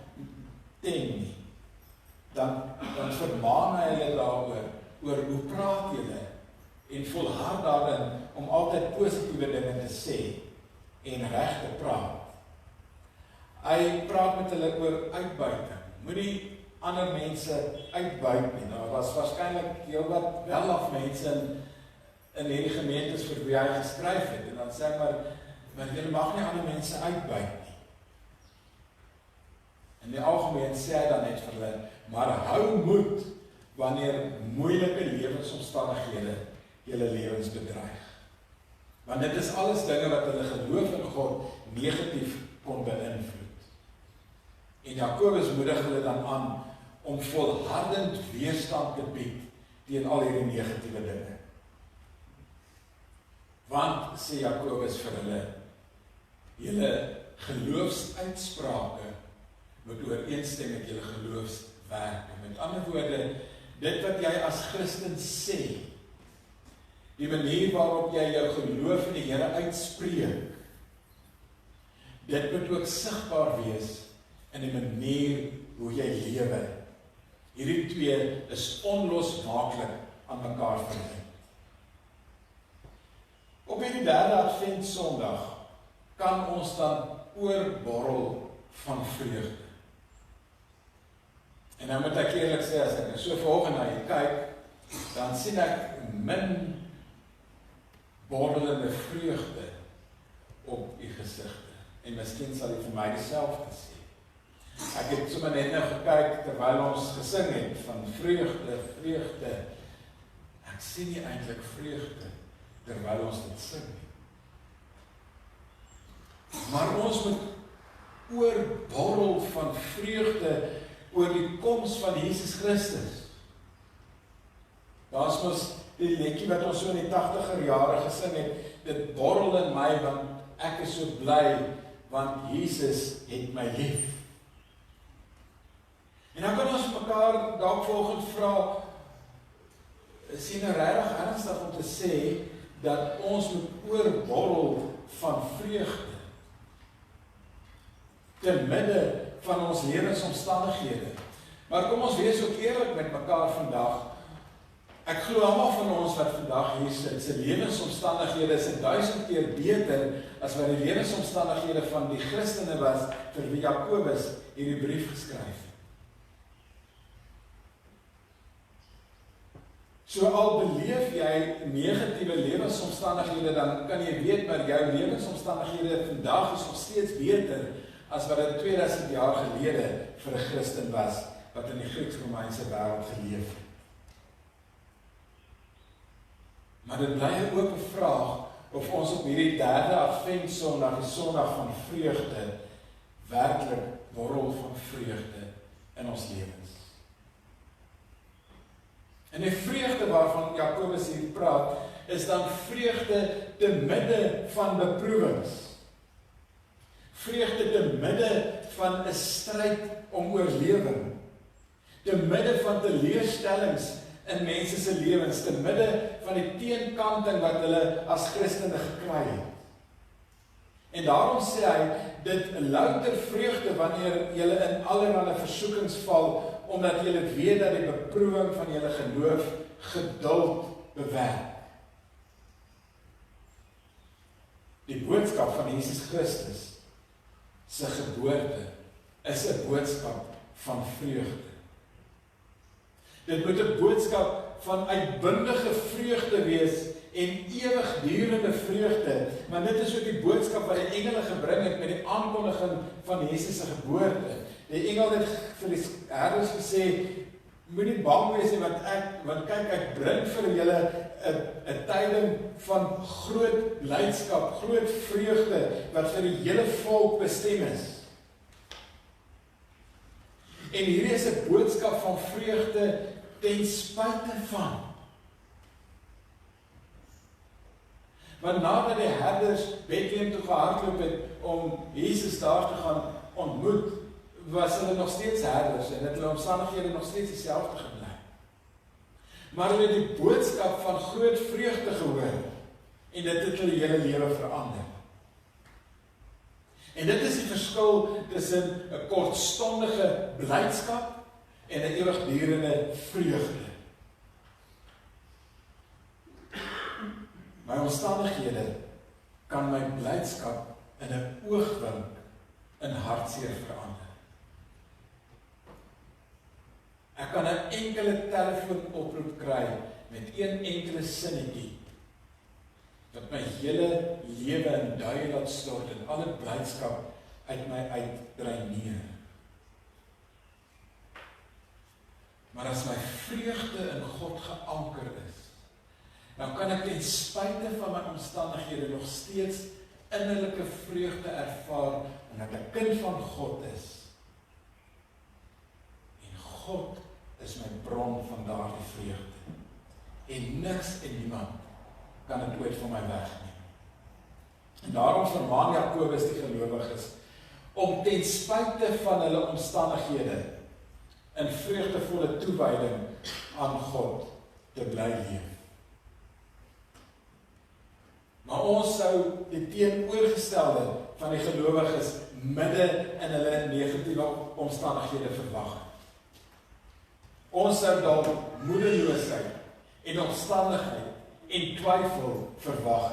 tem nie. Dan vermaan hy hulle daaroor, oor hoe praat julle, en volhard daarin om altyd positiewe dinge te sê en reg te praat. Hy praat met hulle oor uitbuiting. Moenie ander mense uitbuit nie. Daar was waarskynlik heelwat welaf mense in hierdie gemeentes vir wie hy geskryf het, en dan sê hy maar julle mag nie ander mense uitbuit nie. In die algemeen sê hy dan net vir hulle, maar hou moed wanneer moeilike lewensomstandighede julle lewens bedreig. Want dit is alles dinge wat hulle geloof in God negatief kon beïnvloed. En Jakobus moedig hulle dan aan om volhardend weerstand te bied teen al hierdie negatiewe dinge. Want, sê Jakobus vir hulle, julle geloofsuitsprake moet ooreenstem met julle geloofswerke. Met ander woorde, dit wat jy as Christen sê, die manier waarop jy jou geloof in die Here uitspreek, dit moet ook sigbaar wees in die manier hoe jy lewe. Hierdie twee is onlosmaaklik aan mekaar verbind. Op hierdie derde Advent Sondag kan ons dan oorborrel van vreugde. En nou moet ek eerlik sê, as ek so vanoggend na jy kyk, dan sien ek min borrelende vreugde op u gesigte. En miskien sal jy vir my dieselfde sê. Ek het sommer net nou gekyk terwyl ons gesing het van vreugde, vreugde. Ek sien nie eintlik vreugde terwyl ons dit sing nie. Maar ons moet oorborrel van vreugde oor die koms van Jesus Christus. Daar is mos die liedjie wat ons so in die 80er jare gesing het, dit borrel in my, want ek is so bly, want Jesus het my lief. En dan kan ons mekaar dalk volgend vra, is jy nou regtig ernstig om te sê, dat ons moet oorborrel van vreugde, te midde van ons lewensomstandighede. Maar kom ons wees ook eerlik met mekaar vandag. Ek glo almal van ons wat vandag hier sit, se lewensomstandighede is 1000 keer beter as wat die lewensomstandighede van die Christene was vir wie Jakobus hierdie brief geskryf het. So al beleef jy negatiewe lewensomstandighede, dan kan jy weet dat jou lewensomstandighede vandag is nog steeds beter as wat dit 2000 jaar gelede vir 'n Christen was wat in die Grieks-Romeinse wêreld geleef het. Maar dit bly ook 'n vraag of ons op hierdie derde Advent Sondag, die Sondag van vreugde, werklik borrel van vreugde in ons lewens. En die vreugde waarvan Jakobus hier praat, is dan vreugde te midde van beproewings. Vreugde te midde van 'n stryd om oorlewing. Te midde van teleurstellings in mense se lewens, te midde van die teenkanting wat hulle as Christene gekry het. En daarom sê hy, dit louter vreugde wanneer julle in allerlei versoekings val, omdat julle weet dat die beproewing van julle geloof geduld bewerk. Die boodskap van Jesus Christus se geboorte is 'n boodskap van vreugde. Dit moet 'n boodskap van uitbundige vreugde wees en ewigdurende vreugde, maar dit is ook die boodskap wat die engele gebring het met die aankondiging van Jesus se geboorte. Die engel het vir die herders gesê, moenie bang wees nie, want kyk, ek bring vir julle 'n tyding van groot blydskap, groot vreugde, wat vir die hele volk bestem is. En hierdie is 'n boodskap van vreugde ten spyte van. Want nadat die herders Bethlehem toe gehardloop het om Jesus daar te gaan ontmoet, was hulle nog steeds herders en het hulle omstandighede nog steeds dieselfde gebly. Maar hulle het die boodskap van groot vreugde gehoor en dit het hulle hele lewe verander. En dit is die verskil tussen 'n kortstondige blydskap en 'n ewigdurende vreugde. My omstandighede kan my blydskap in 'n oogwink in hartseer verander. Ek kan 'n enkele telefoonoproep kry met een enkele sinnetjie wat my hele lewe in duie laat stort en alle blydskap uit my uitdreineer. Maar as my vreugde in God geanker is, dan kan ek ten spyte van my omstandighede nog steeds innerlike vreugde ervaar, omdat ek 'n kind van God is. En God is my bron van daardie vreugde. En niks en niemand kan dit ooit van my wegneem. En daarom vermaan Jakobus die gelowiges om ten spyte van hulle omstandighede in vreugdevolle toewyding aan God te bly leef. Maar ons sou die teenoorgestelde van die gelowiges midde in hulle negatiewe omstandighede verwag. Ons sou dalk moedeloosheid en omstandigheid en twyfel verwag.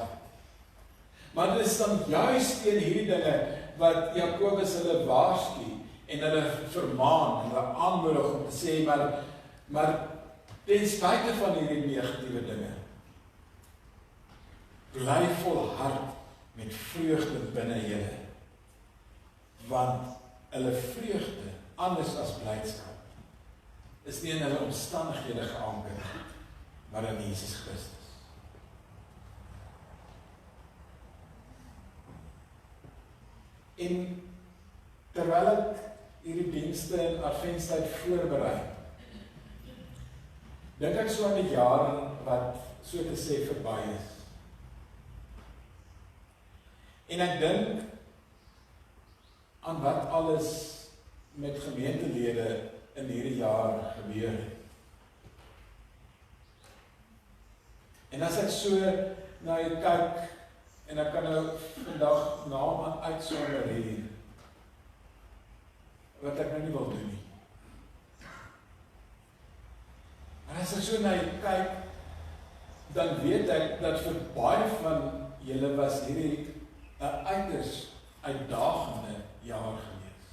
Maar dit is dan juist teen hierdie dinge wat Jakobus hulle waarsku en hulle vermaan en hulle aanmoedig om te sê, maar ten spyte van hierdie negatiewe dinge, bly volhard met vreugde binne julle, want hulle vreugde, anders as blydskap, is nie in hulle omstandighede geanker, maar in Jesus Christus. En terwyl ek hierdie dienste in Adventstyd voorberei, dink ek so aan die jare wat so te sê verby is. En ek dink aan wat alles met gemeentelede in hierdie jaar gebeur het. En as ek so na jy kyk, en ek kan nou vandag name uitsonder hier, wat ek nou nie wil doen nie. Maar as ek so na jy kyk, dan weet ek dat vir baie van julle was hierdie 'n uiters uitdagende jaar gewees.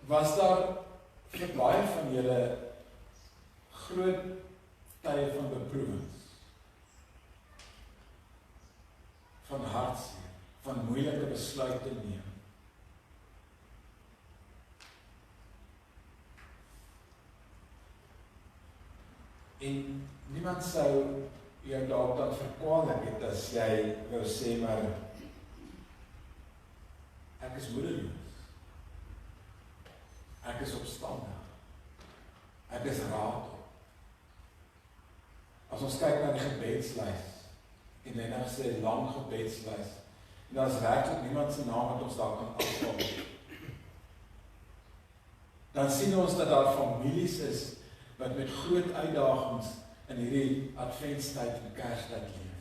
Was daar vir baie van julle groot tye van beproewings, van hartseer, van moeilike besluite neem. En niemand sou jou dalk dan verkwalik het as jy wou sê, maar ek is moedeloos. Ek is opstandig. Ek is raadop. As ons kyk na die gebedslys, en hy nou sê lang gebedslys, en daar is werklik niemand se naam wat ons daar kan afval. Dan sien ons dat daar families is wat met groot uitdagings in hierdie adventstyd en Kerstyd leef.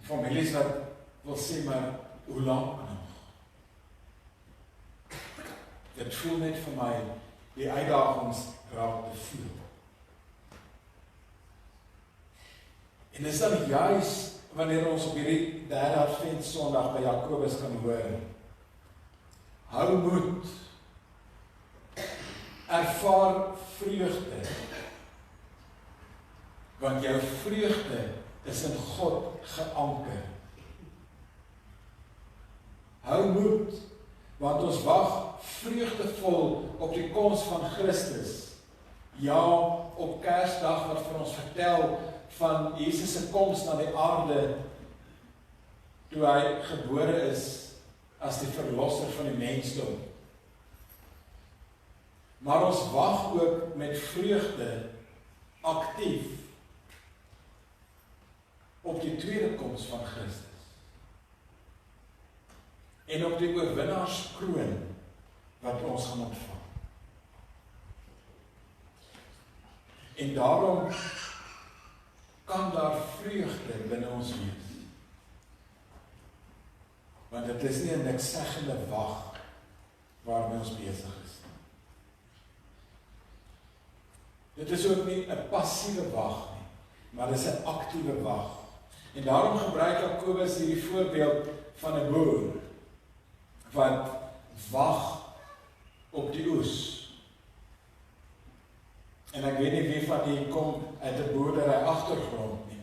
Families wat wil sê, maar hoe lank nog? Dit voel net vir my, die uitdagings raak te veel. En dis dan juis wanneer ons op hierdie derde Advent Sondag by Jakobus kan hoor, hou moed, ervaar vreugde, want jou vreugde is in God geanker. Hou moed, want ons wag vreugdevol op die koms van Christus. Ja, op Kersdag wat vir ons vertel van Jesus se koms na die aarde, toe hy gebore is as die verlosser van die mensdom. Maar ons wag ook met vreugde aktief op die tweede koms van Christus. En op die oorwinnaarskroon wat ons gaan ontvang. En daarom kan daar vreugde binne ons wees. Want dit is nie 'n nikszeggende wag waarmee ons besig is. Dit is ook nie 'n passiewe wag nie, maar dit is 'n aktiewe wag. En daarom gebruik Jakobus hierdie voorbeeld van 'n boer wat wag op die oes. En ek weet nie wie van die kom uit 'n boerdery agtergrond nie.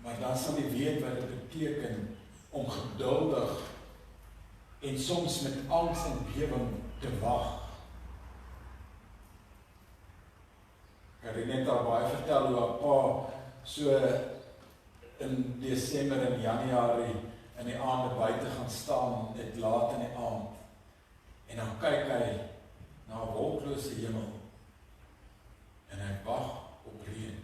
Maar dan sal jy weet wat dit beteken om geduldig en soms met angs en bewering te wag. Ek het net al baie vertel hoe 'n pa so in Desember en Januarie in die aande buite gaan staan, dit laat in die aand. En dan kyk hy na 'n wolklose hemel en hy wag op reën.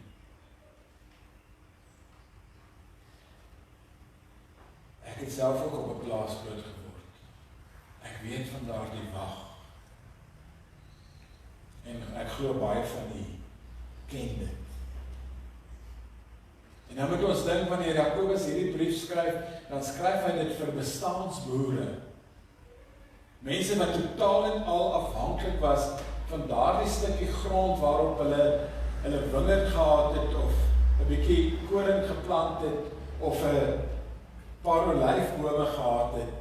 Ek het self ook op 'n plaas groot geword. Ek weet van daardie wag. En ek glo baie van die ken dit. En dan moet ons dink wanneer Jakobus hierdie brief skryf, dan skryf hy dit vir bestaansboere. Mense wat totaal en al afhanklik was van daardie stukkie grond waarop hulle wingerd gehad het, of 'n bietjie koring geplant het, of 'n paar olyfbome gehad het.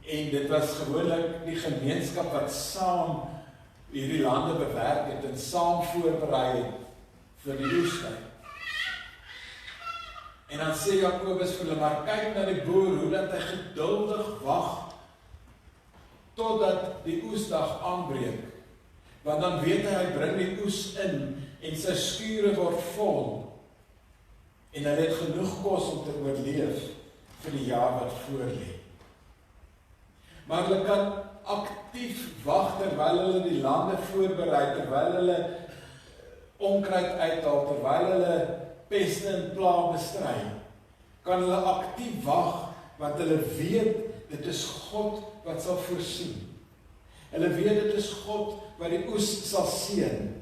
En dit was gewoonlik die gemeenskap wat saam hierdie lande bewerk het en saam voorberei het vir die oestyd. En dan sê Jakobus vir hulle, maar kyk na die boer, hoe dat hy geduldig wag totdat die oesdag aanbreek. Want dan weet hy bring die oes in en sy skure word vol. En hy het genoeg kos om te oorleef vir die jaar wat voorlê. Maar hulle kan aktief wag terwyl hulle die lande voorberei, terwyl hulle onkruid uithaal, terwyl hulle peste en plaag bestry. Kan hulle aktief wag, want hulle weet dit is God wat sal voorsien. Hulle weet dit is God wat die oes sal seën.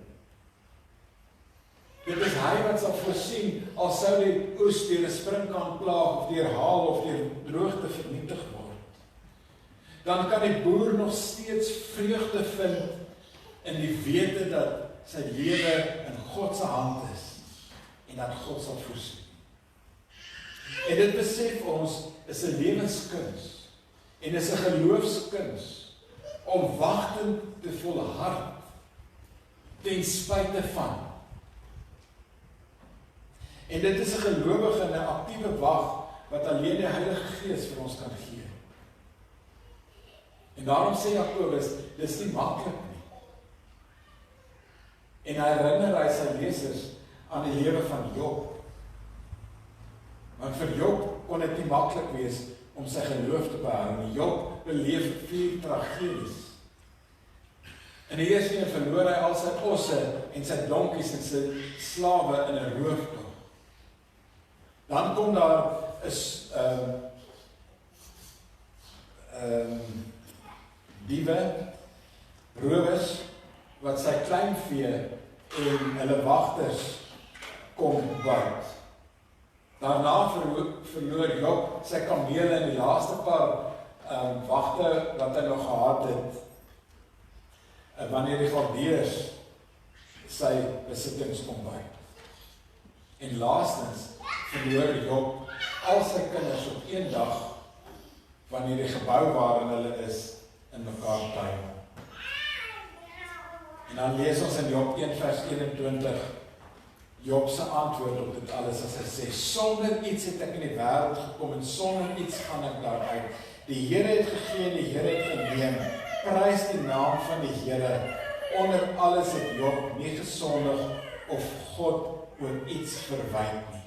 Dit is hy wat sal voorsien, al sou die oes deur 'n sprinkaanplaag of deur haal of deur droogte vernietig word. Dan kan die boer nog steeds vreugde vind in die wete dat sy lewe in God se hand is en dat God sal voorsien. En dit besef ons is 'n lewenskuns en is 'n geloofskuns om wagtend te volhard ten spyte van. En dit is 'n gelowige en 'n aktiewe wag wat alleen die Heilige Gees vir ons kan gee. En daarom sê Jakobus, dis nie maklik nie. En hy herinner sy lesers aan die lewe van Job. Want vir Job kon dit nie maklik wees om sy geloof te behou. En Job beleef 4 tragedies. In die eerste een verloor hy al sy osse en sy donkies en sy slawe in 'n rooftog. Dan kom daar is diewe, rowers wat sy kleinvee en hulle wagters kom byt. Daarna verloor Job sy kamele in die laaste paar wagte wat hy nog gehad het, wanneer die Galdeërs sy besittings kom byt. En laastens verloor Job al sy kinders op een dag, wanneer die gebou waarin hulle is, in mekaar tuimel. En dan lees ons in Job 1 vers 21, Job se antwoord op dit alles, as hy sê, sonder iets het ek in die wêreld gekom, en sonder iets gaan ek daaruit. Die Here het gegee en die Here het geneem, prys die naam van die Here, onder alles het Job nie gesondig, of God oor iets verwyd nie.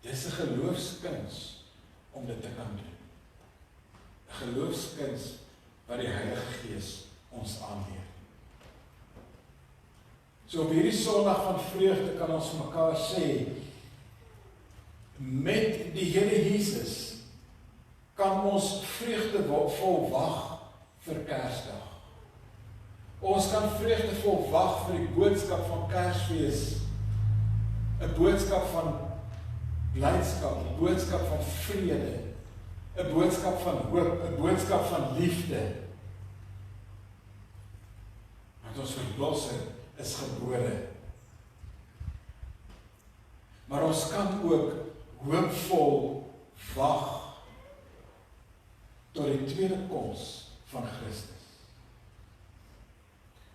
Dis 'n geloofskuns om dit te kan doen. 'n Geloofskuns wat die Heilige Gees ons aanleer. So op hierdie Sondag van vreugde kan ons mekaar sê, met die Here Jesus kan ons vreugdevol wag vir Kersdag. Ons kan vreugdevol wag vir die boodskap van Kersfees, 'n boodskap van blydskap, 'n boodskap van vrede, 'n boodskap van hoop, 'n boodskap van liefde. Want ons verlosser is gebore. Maar ons kan ook hoopvol wag tot die tweede koms van Christus.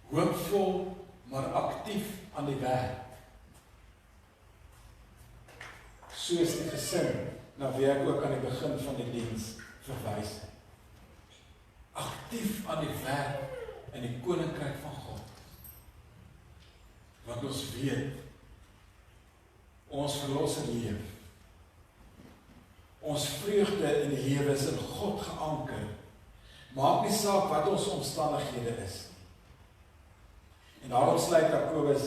Hoopvol, maar aktief aan die werk. Soos die gesin, na wie ek ook aan die begin van die diens verwys het. Aktief aan die werk in die koninkryk van God. Want ons weet, ons verlosser leef. Ons vreugde in die lewe is in God geanker. Maak nie saak wat ons omstandighede is. En daarom sluit Jakobus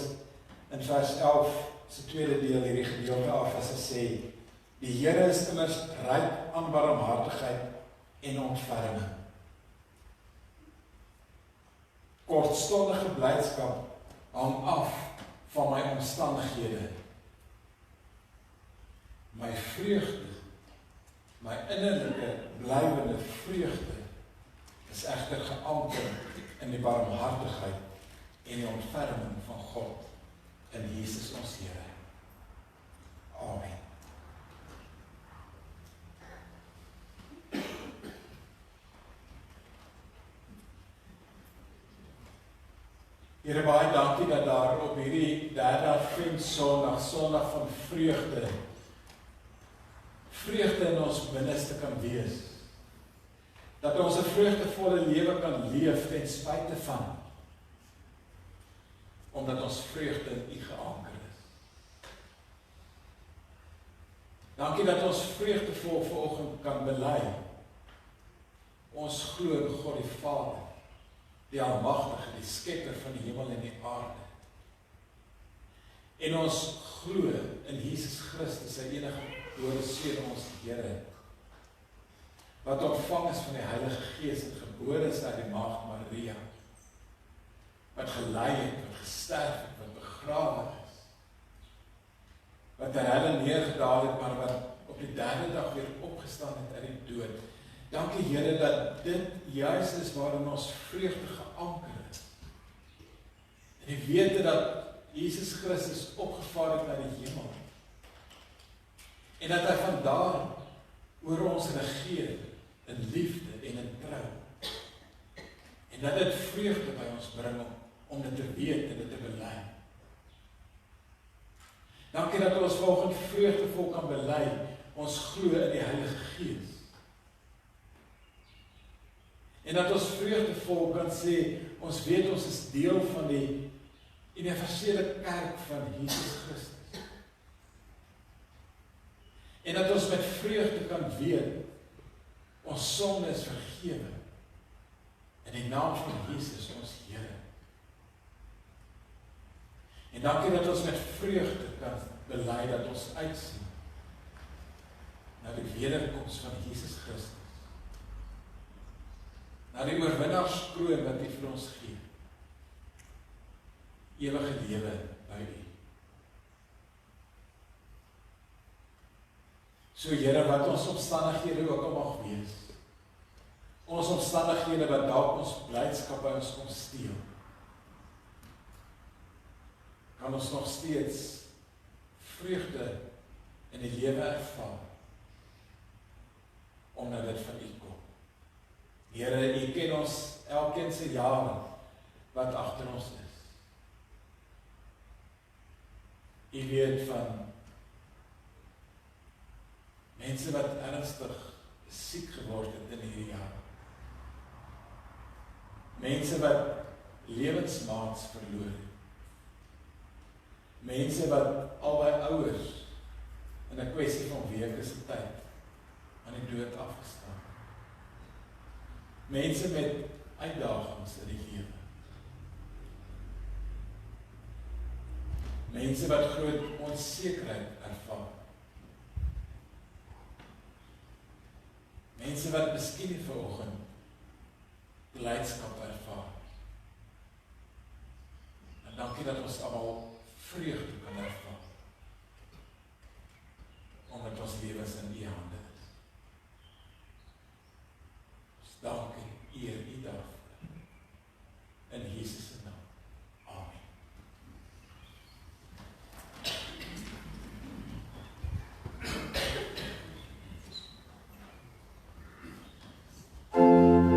in vers 11 se tweede deel hierdie gedeelte af as hy sê, die Here is immers ryk aan barmhartigheid en ontferming. Kortstondige blydskap hang af van my omstandighede. My vreugde, my innerlike blywende vreugde is egter geanker in die barmhartigheid en die ontferming van God in Jesus ons Here. Amen. Here, baie dankie dat daar op hierdie derde Adventsondag, Sondag van vreugde in ons binneste kan wees. Dat ons 'n vreugdevolle lewe kan leef ten spyte van, omdat ons vreugde in U geanker is. Dankie dat ons vreugdevol vanoggend kan bely. Ons glo in God die Vader, die Almagtige, die Skepper van die hemel en die aarde. En ons glo in Jesus Christus, sy enige gebore Seun, ons Here, wat ontvang is van die Heilige Gees en gebore is uit die Maagd Maria, wat gelei het, wat gesterf het, wat begrawe is, wat ter helle neergedaal het, maar wat op die derde dag weer opgestaan het uit die dood. Dankie Here dat dit juis is waarin ons vreugde geanker is. En die wete dat Jesus Christus opgevaar het na die hemel. En dat hy vandaar oor ons regeer in liefde en in trou. En dat dit vreugde by ons bring om dit te weet en dit te bely. Dankie dat ons vanoggend vreugdevol kan bely, ons glo in die Heilige Gees. En dat ons vreugdevol kan sê, ons weet ons is deel van die universele kerk van Jesus Christus. En dat ons met vreugde kan weet, ons sonde is vergewe. In die naam van Jesus, ons Here. En dankie dat ons met vreugde kan bely dat ons uitsien na die wederkoms van Jesus Christus. Na die oorwinnaarskroon wat U vir ons gee. Ewige lewe by U. So Here, wat ons omstandighede ook al mag wees, ons omstandighede wat dalk ons blydskap by ons kom steel, kan ons nog steeds vreugde in die lewe ervaar, omdat dit van U kom. Here, U ken ons elkeen se jare wat agter ons is. U weet van mense wat ernstig siek geword het in hierdie jaar. Mense wat lewensmaats verloor het. Mense wat albei ouers in 'n kwessie van weke se tyd aan die dood afgestaan. Mense met uitdagings in die lewe. Mense wat groot onsekerheid ervaar. Mense wat miskien nie vanoggend blydskap ervaar. En dankie dat ons almal vreugde kan ervaar. Omdat ons lewens in U hande is. Ons dank en eer U daarvoor. In Jesus se naam. Amen. Amen.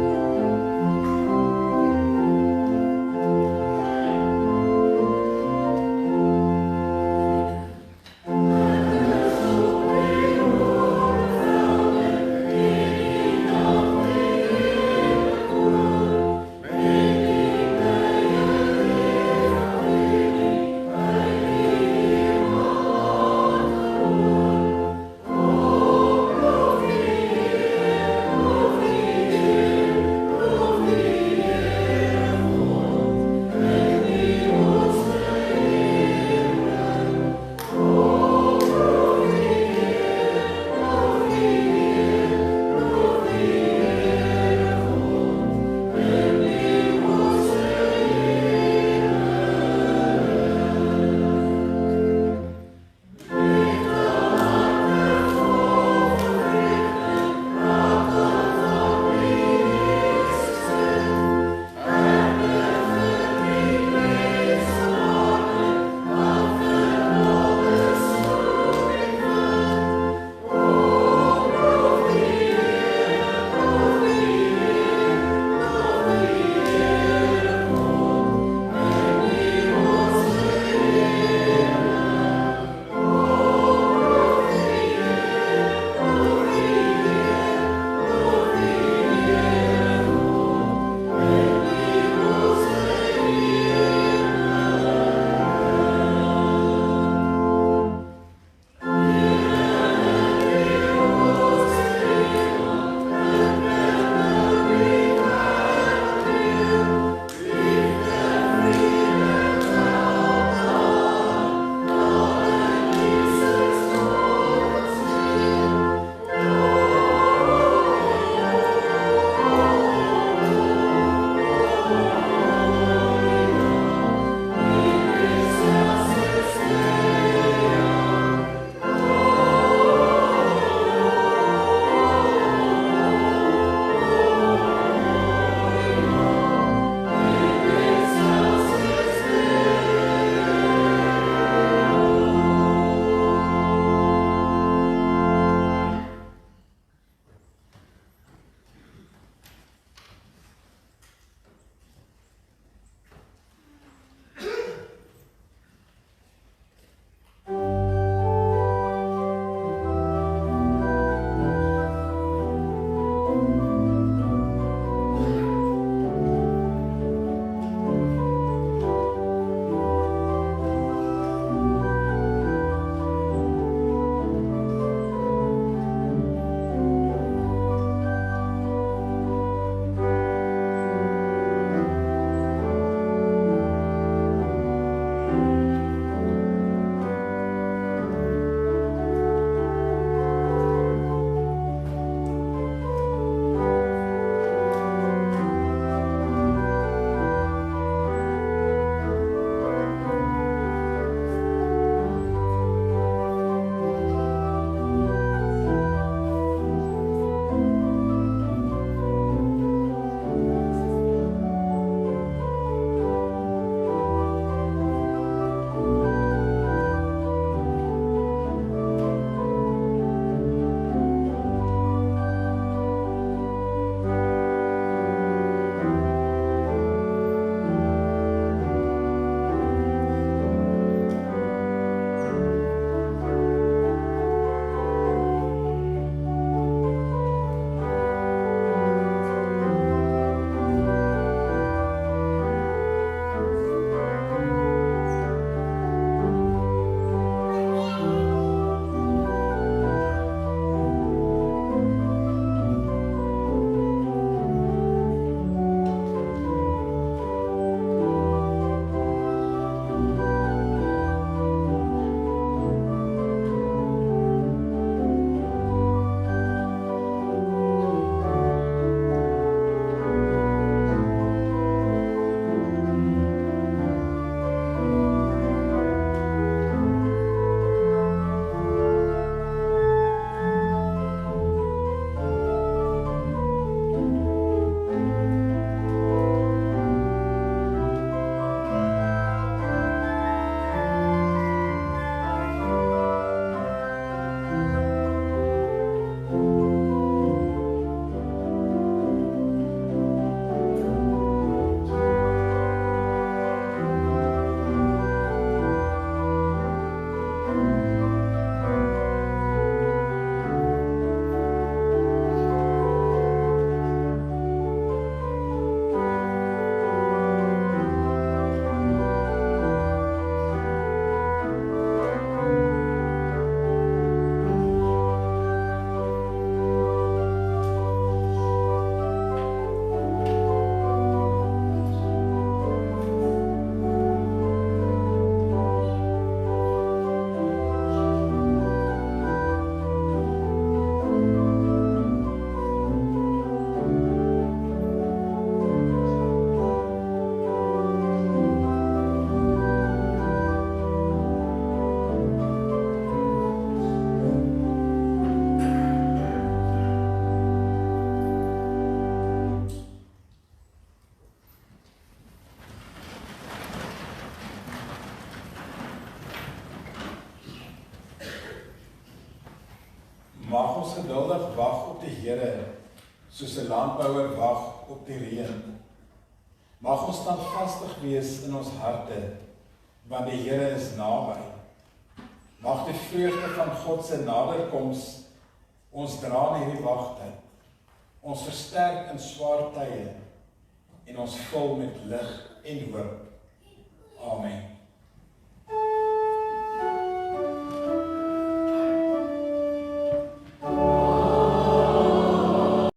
ons geduldig wag op die Here, soos 'n landbouer wag op die reën. Mag ons standvastig wees in ons harte, want die Here is naby. Mag die vreugde van God se naderkoms ons dra in hierdie wagtyd, ons versterk in swaar tye en ons vul met lig en hoop. Amen.